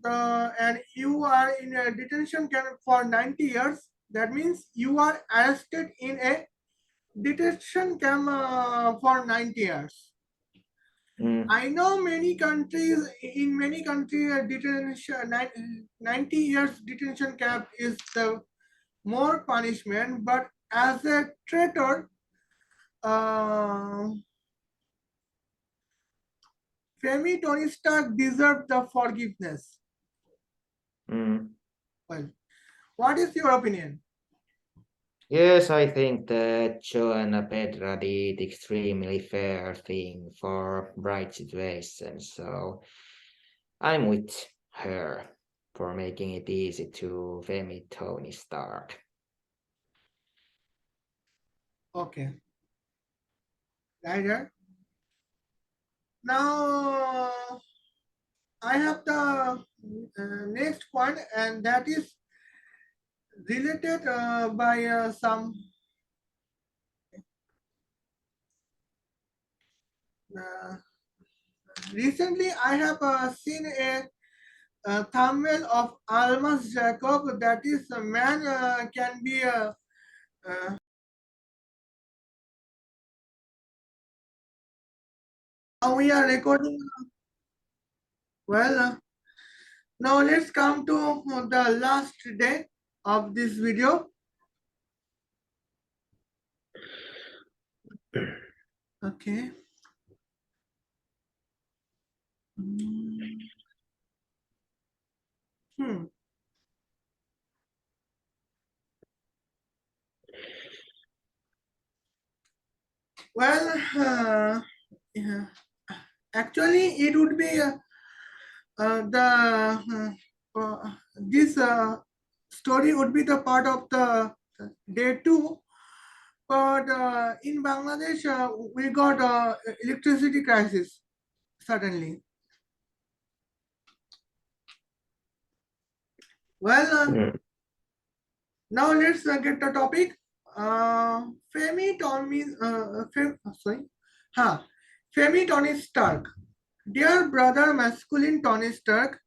S1: and you are in a detention camp for 90 years, that means you are arrested in a detention camp for 90 years.
S2: Mm.
S1: I know many countries, in many countries, detention, 90 years detention camp is the more punishment, but as a traitor, uh, Femi Tony Stark deserved the forgiveness.
S2: Mm.
S1: Well, what is your opinion?
S2: Yes, I think that Joanna Pedra did extremely fair thing for right situation. So I'm with her for making it easy to Femi Tony Stark.
S1: Okay, right. Now I have the next point, and that is related by some. Uh, Recently, I have seen a thumbnail of Almas Jacob. That is, a man can be a. Now we are recording. Well, now let's come to the last day of this video. Okay. Hmm. Well, yeah. Actually, it would be the this story would be the part of the day two. But in Bangladesh, we got electricity crisis suddenly. Well,
S2: Mm.
S1: now let's get the topic. Femi Tony, sorry, Femi Tony Stark. Dear brother, masculine Tony Stark,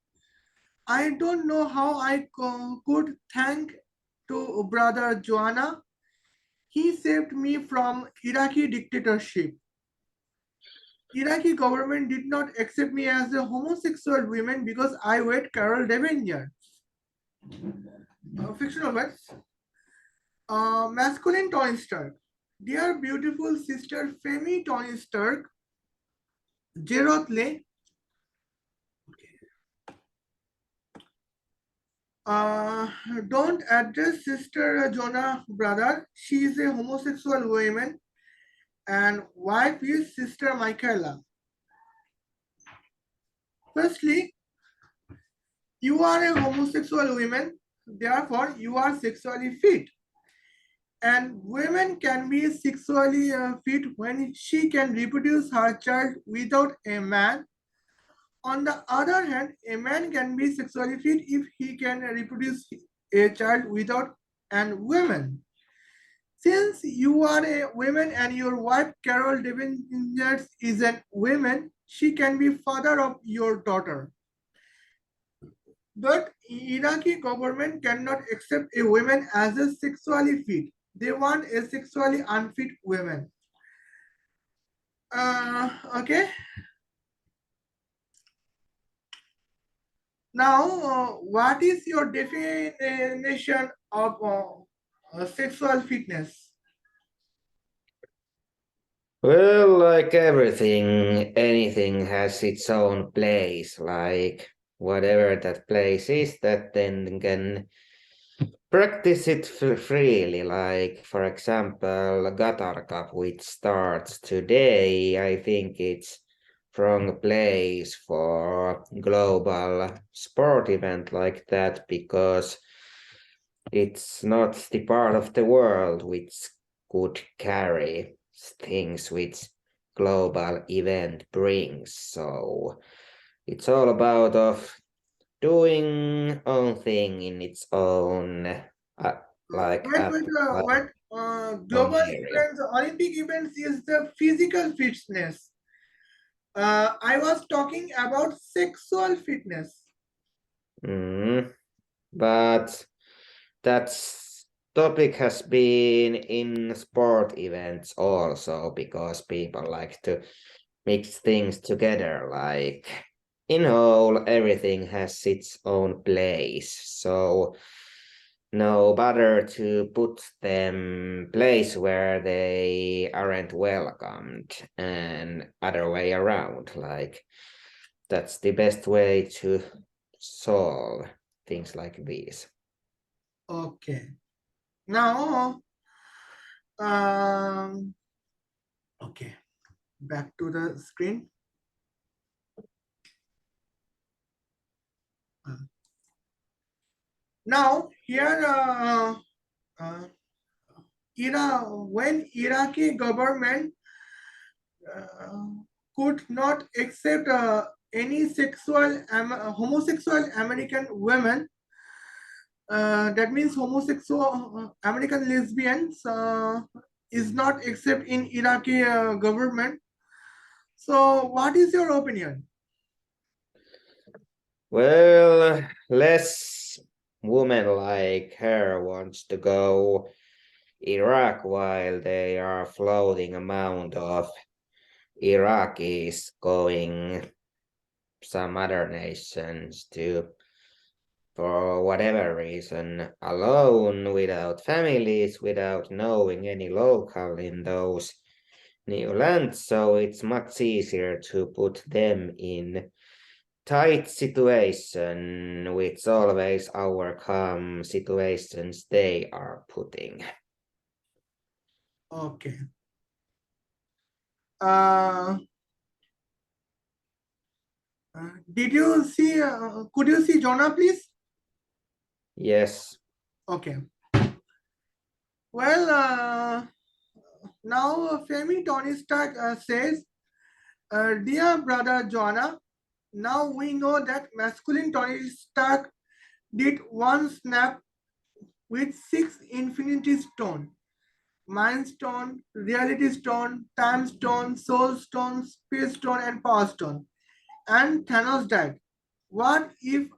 S1: I don't know how I could thank to brother Joanna. He saved me from Iraqi dictatorship. Iraqi government did not accept me as a homosexual woman because I wear Carol Devenger. Fictional words. Masculine Tony Stark. Dear beautiful sister Femi Tony Stark, Jerotle, uh, don't address sister Jonah brother. She is a homosexual woman and wife is sister Michaela. Firstly, you are a homosexual woman, therefore you are sexually fit. And women can be sexually fit when she can reproduce her child without a man. On the other hand, a man can be sexually fit if he can reproduce a child without an woman. Since you are a woman and your wife Carol Devengers is a woman, she can be father of your daughter. But Iraqi government cannot accept a woman as a sexually fit. They want a sexually unfit woman. Okay. Now, what is your definition of sexual fitness?
S2: Well, like everything, anything has its own place. Like whatever that place is, that then can practice it freely. Like for example, Qatar Cup, which starts today. I think it's wrong place for global sport event like that because it's not the part of the world which could carry things which global event brings. So it's all about of doing own thing in its own like
S1: Wait,
S2: up
S1: wait,
S2: like
S1: what
S2: own
S1: global
S2: area.
S1: events, Olympic events is the physical fitness. I was talking about sexual fitness.
S2: Mm, but that's topic has been in sport events also because people like to mix things together. Like in whole, everything has its own place. So no better to put them place where they aren't welcomed and other way around. Like that's the best way to solve things like these.
S1: Okay. Now, um, okay, back to the screen. Uh, Now, here, uh, when Iraqi government uh, could not accept any homosexual American women, that means homosexual American lesbians is not accept in Iraqi government. So, what is your opinion?
S2: Well, less women like her wants to go Iraq while they are floating amount of Iraqis going some other nations to for whatever reason alone without families without knowing any local in those new lands, so it's much easier to put them in tight situation which always overcome situations they are putting.
S1: Okay. Uh, did you see? Could you see Jonah, please?
S2: Yes.
S1: Okay. Well, now Femi Tony Stark says, "Dear brother Jonah, now we know that masculine Tony Stark did one snap with six infinity stone: Mind Stone, Reality Stone, Time Stone, Soul Stone, Space Stone, and Power Stone. And Thanos died. What if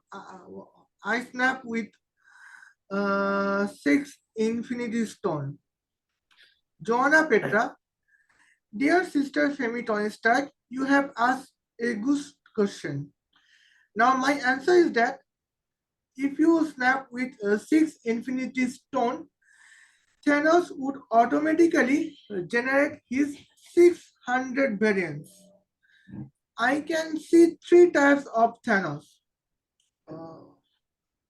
S1: I snap with six Infinity Stone?" Joanna Petra, dear sister Femi Tony Stark, you have asked a good question. Now my answer is that if you snap with six Infinity Stone, Thanos would automatically generate his 600 variants. I can see three types of Thanos. Uh,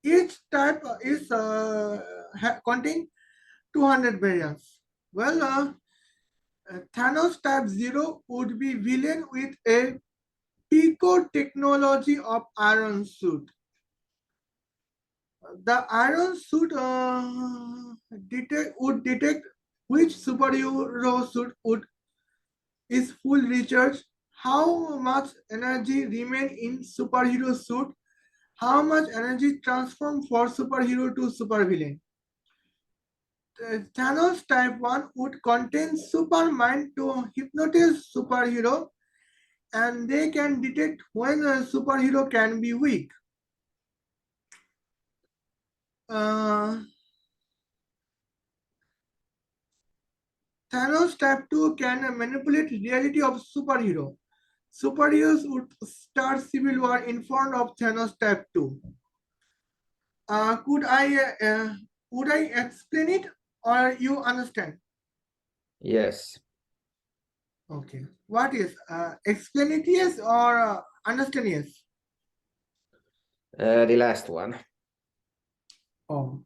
S1: each type is contain 200 variants. Well, Thanos type 0 would be villain with a Pico technology of iron suit. The iron suit would detect which superhero suit is full recharge, how much energy remain in superhero suit, how much energy transform for superhero to supervillain. Thanos Type 1 would contain super mind to hypnotize superhero, and they can detect when a superhero can be weak. Uh, Thanos Type 2 can manipulate reality of superhero. superheroes would start civil war in front of Thanos Type 2. Could would I explain it or you understand?
S2: Yes.
S1: Okay. What is explain it yes or understand yes?
S2: The last one.
S1: Oh.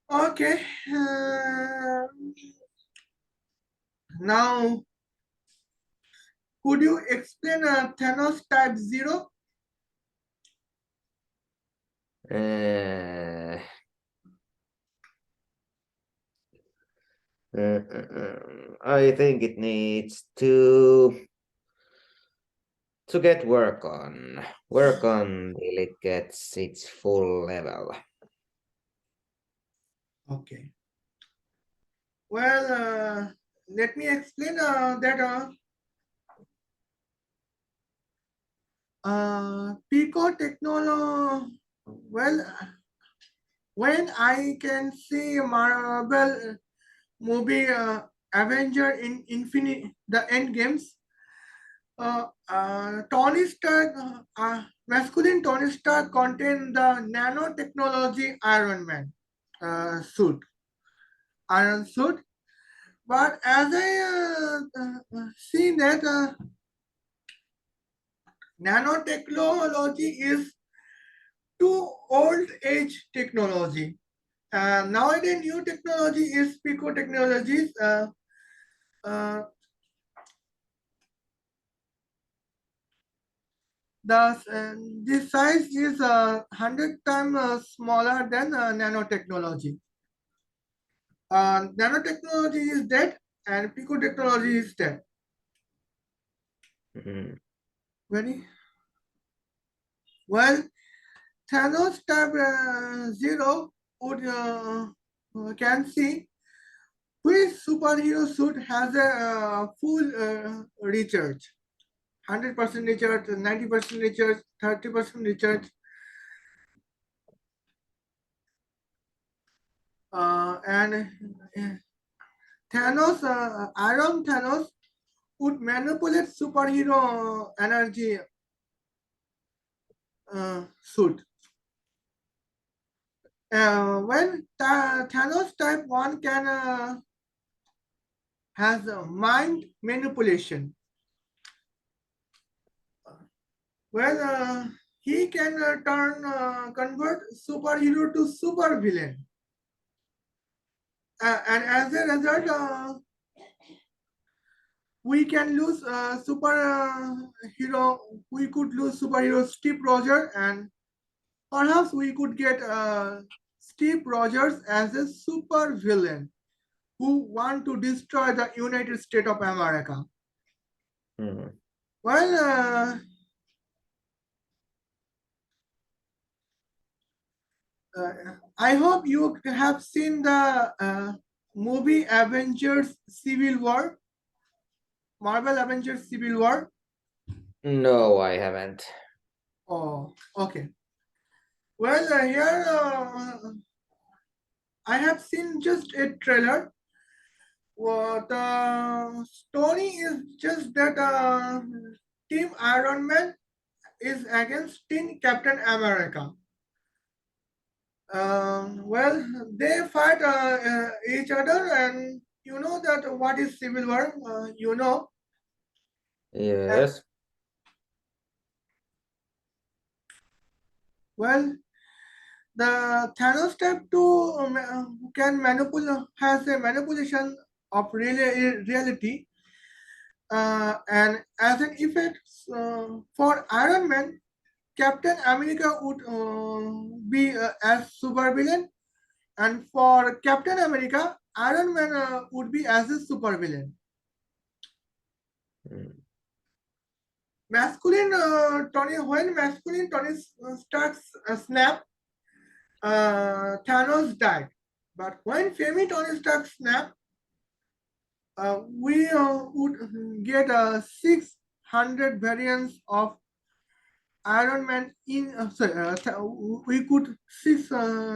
S1: Okay. Now, could you explain Thanos Type 0?
S2: Uh, I think it needs to get work on till it gets its full level.
S1: Okay. Well, let me explain that Pico technology. Well, when I can see Marvel movie Avenger in Infinity, the End Games, Tony Stark, masculine Tony Stark contain the nanotechnology Iron Man suit, iron suit. But as I see that nanotechnology is too old age technology. Nowadays, new technology is pico technologies. Uh, this size is 100 times smaller than nanotechnology. Nanotechnology is dead and pico technology is dead.
S2: Mhm.
S1: Very well. Thanos Type 0 would can see which superhero suit has a full recharge. 100% recharge, 90% recharge, 30% recharge. And Thanos, Iron Thanos would manipulate superhero energy suit. When Thanos Type 1 can has mind manipulation. Well, he can convert superhero to super villain. And as a result, we can lose superhero. We could lose superhero Steve Rogers, and perhaps we could get Steve Rogers as a super villain who want to destroy the United States of America.
S2: Mhm.
S1: Well, I hope you have seen the movie Avengers Civil War, Marvel Avengers Civil War.
S2: No, I haven't.
S1: Oh, okay. Well, here I have seen just a trailer. The story is just that Team Iron Man is against Team Captain America. Well, they fight each other, and you know that what is Civil War. You know. Uh,
S2: Yes.
S1: well, the Thanos Type 2 can manipulate has a manipulation of reality, and as an effect for Iron Man, Captain America would be as supervillain, and for Captain America, Iron Man would be as a supervillain.
S2: Mm.
S1: When masculine Tony starts snap, Thanos died. But when Femi Tony Stark snap, we would get 600 variants of Iron Man in. We could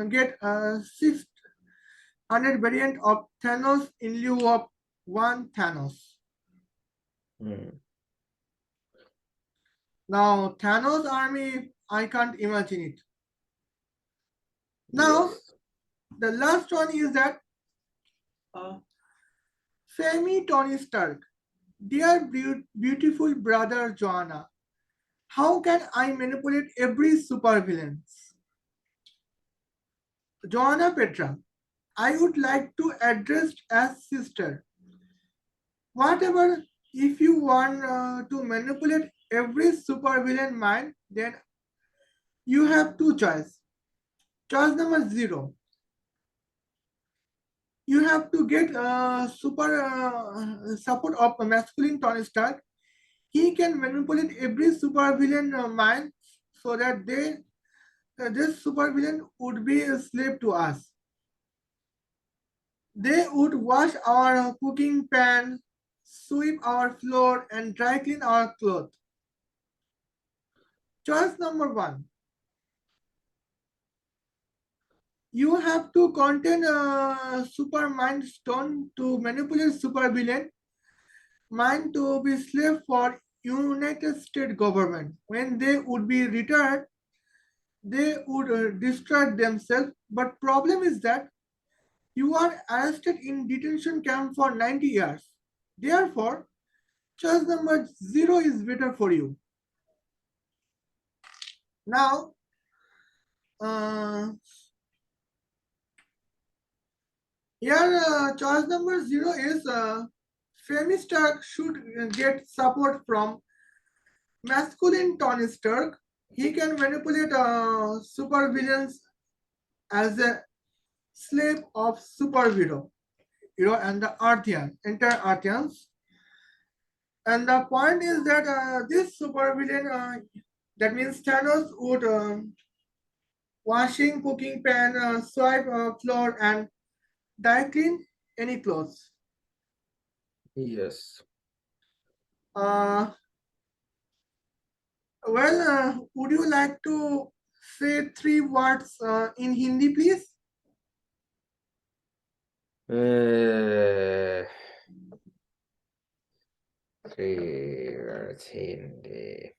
S1: get 600 variant of Thanos in lieu of one Thanos.
S2: Mm.
S1: Now, Thanos' army, I can't imagine it. Now,
S2: Yes.
S1: the last one is that uh, Femi Tony Stark. Dear beautiful brother Joanna, how can I manipulate every supervillain? Joanna Petra, I would like to address as sister. Whatever, if you want to manipulate every supervillain mind, then you have two choices. Choice number zero, you have to get super support of a masculine Tony Stark. He can manipulate every supervillain mind so that this supervillain would be a slave to us. They would wash our cooking pan, sweep our floor, and dry clean our clothes. Choice number one, you have to contain a super mind stone to manipulate supervillain mind to be slave for United States government. When they would be retired, they would destroy themselves. But problem is that you are arrested in detention camp for 90 years. Therefore, choice number zero is better for you. Now, uh, here choice number zero is Femi Stark should get support from masculine Tony Stark. He can manipulate supervillains as a slave of superhero, and the Arthean, entire Artheans. And the point is that this supervillain, that means Thanos, would washing, cooking pan, swipe floor, and dry clean any clothes.
S2: Yes.
S1: Uh, would you like to say three words in Hindi, please?
S2: Uh, 3 words Hindi.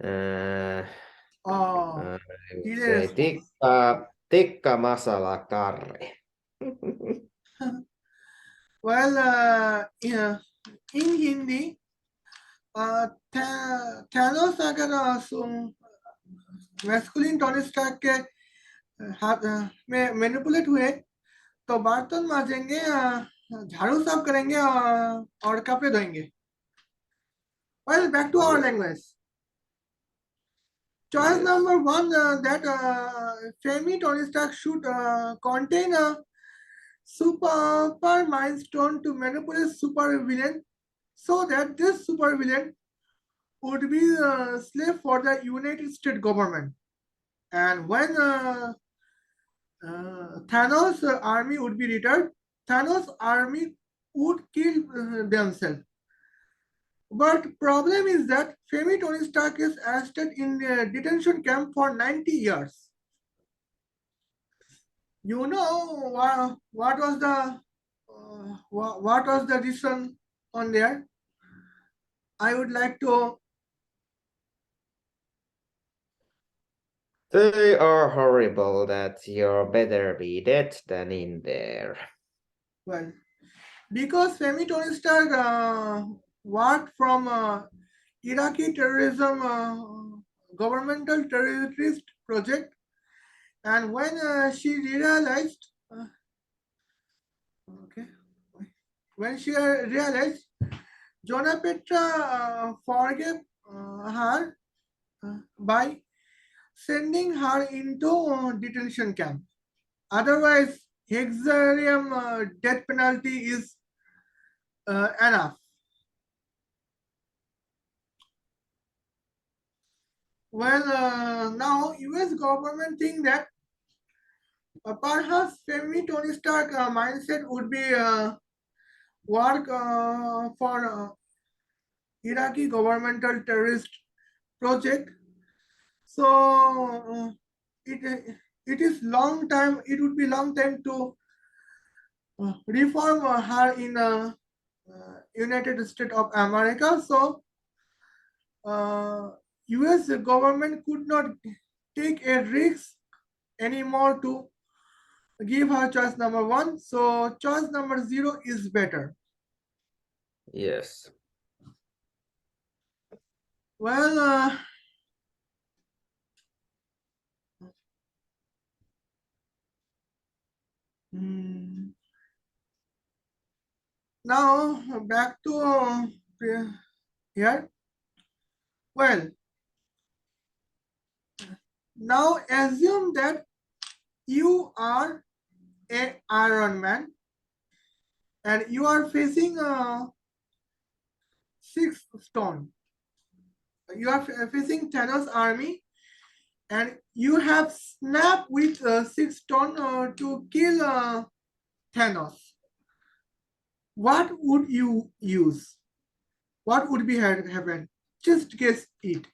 S2: Uh,
S1: Oh,
S2: I would
S1: delay
S2: say
S1: response.
S2: tikka masala curry.
S1: Well, yeah, in Hindi, Thanos अगर masculine Tony Stark के हाथ में manipulate हुए तो बर्तन माजेंगे, झाड़ू साफ करेंगे और कपड़े धोएंगे. Well, back to our
S2: Yes.
S1: language. Choice
S2: Yes.
S1: number one, that Femi Tony Stark should contain a super mind stone to manipulate super villain so that this super villain would be a slave for the United States government. And when Thanos' army would be returned, Thanos' army would kill themselves. But problem is that Femi Tony Stark is arrested in a detention camp for 90 years. You know what was the what was the reason on there? I would like to,
S2: They are horrible that you're better be dead than in there.
S1: well, because Femi Tony Stark worked from Iraqi terrorism governmental terrorist project, and when she realized, okay, when she realized Jonah Petra forgave her by sending her into detention camp. Otherwise, Hexarium death penalty is enough. Well, now US government think that perhaps Femi Tony Stark mindset would be work for Iraqi governmental terrorist project. So it is long time. It would be long time to reform her in United States of America. So US government could not take a risk anymore to give her choice number one. So choice number zero is better.
S2: Yes.
S1: Well, hmm, now back to here. Well, now assume that you are a Iron Man and you are facing a 6 stone. You are facing Thanos army and you have snapped with 6 stone to kill Thanos. What would you use? What would be happen? Just guess it.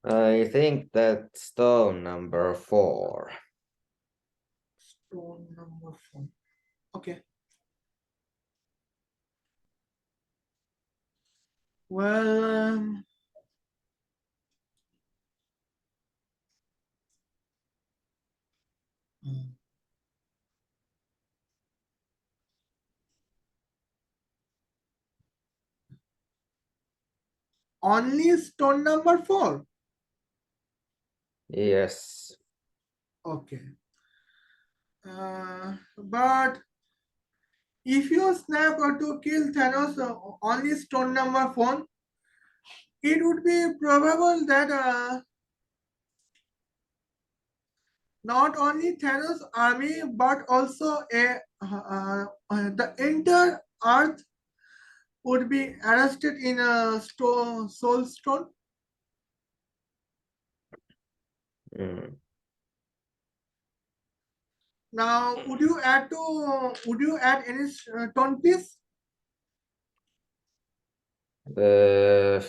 S2: I think that stone number 4.
S1: Stone number 4. Okay. Well, only stone number 4.
S2: Yes.
S1: Okay. But if you snap to kill Thanos only stone number 4, it would be probable that not only Thanos army but also the entire Earth would be arrested in a soul stone.
S2: Mm.
S1: Now, would you add any stone piece?
S2: Uh,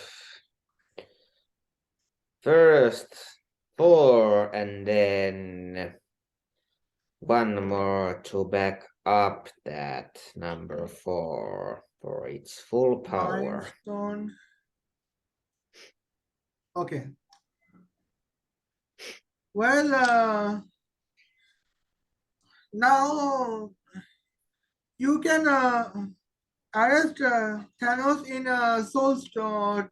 S2: First 4 and then one more to back up that number 4 for its full
S1: Nine
S2: power.
S1: stone. Okay. Well, now you can arrest Thanos in a soul stone.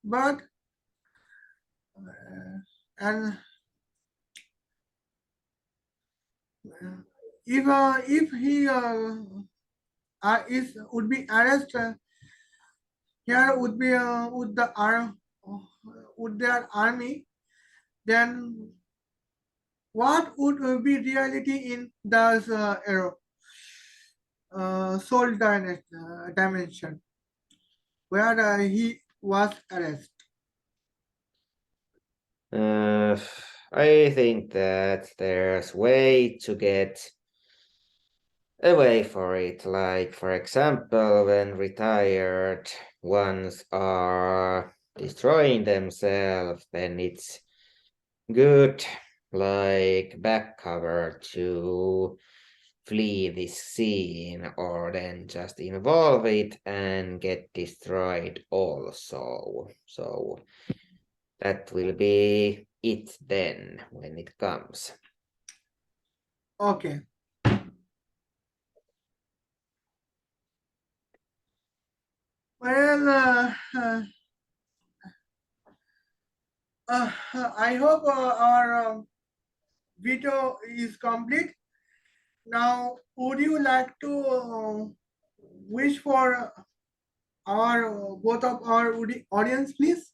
S1: But and if he is would be arrest here would be would their army, then what would be reality in the soul dimension where he was arrested?
S2: Uh, I think that there's way to get away for it. Like, for example, when retired ones are destroying themselves, then it's good, like, back cover to flee this scene or then just involve it and get destroyed also. So that will be it then when it comes.
S1: Okay. Well, I hope our video is complete. Now, would you like to wish for our both of our audience, please?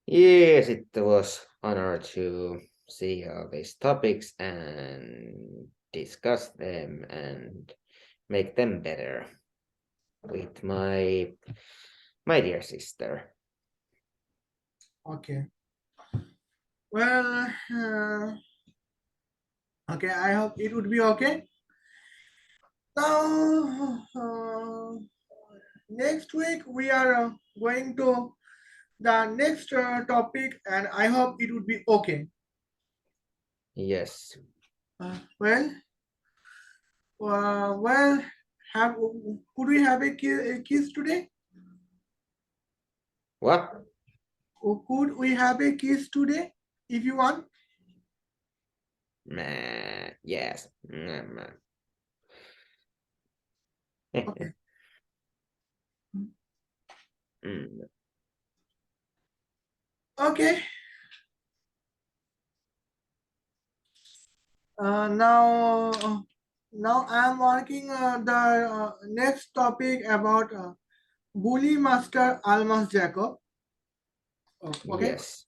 S2: Yes, it was honor to see all these topics and discuss them and make them better with my dear sister.
S1: Okay. Well, okay. I hope it would be okay. Now, next week we are going to the next topic, and I hope it would be okay.
S2: Yes.
S1: Well, well, have could we have a kiss today?
S2: What?
S1: Could we have a kiss today if you want?
S2: Yes.
S1: Okay.
S2: Mm,
S1: Okay. Now I'm working the next topic about bully master Almas Jacob. Okay.
S2: yes.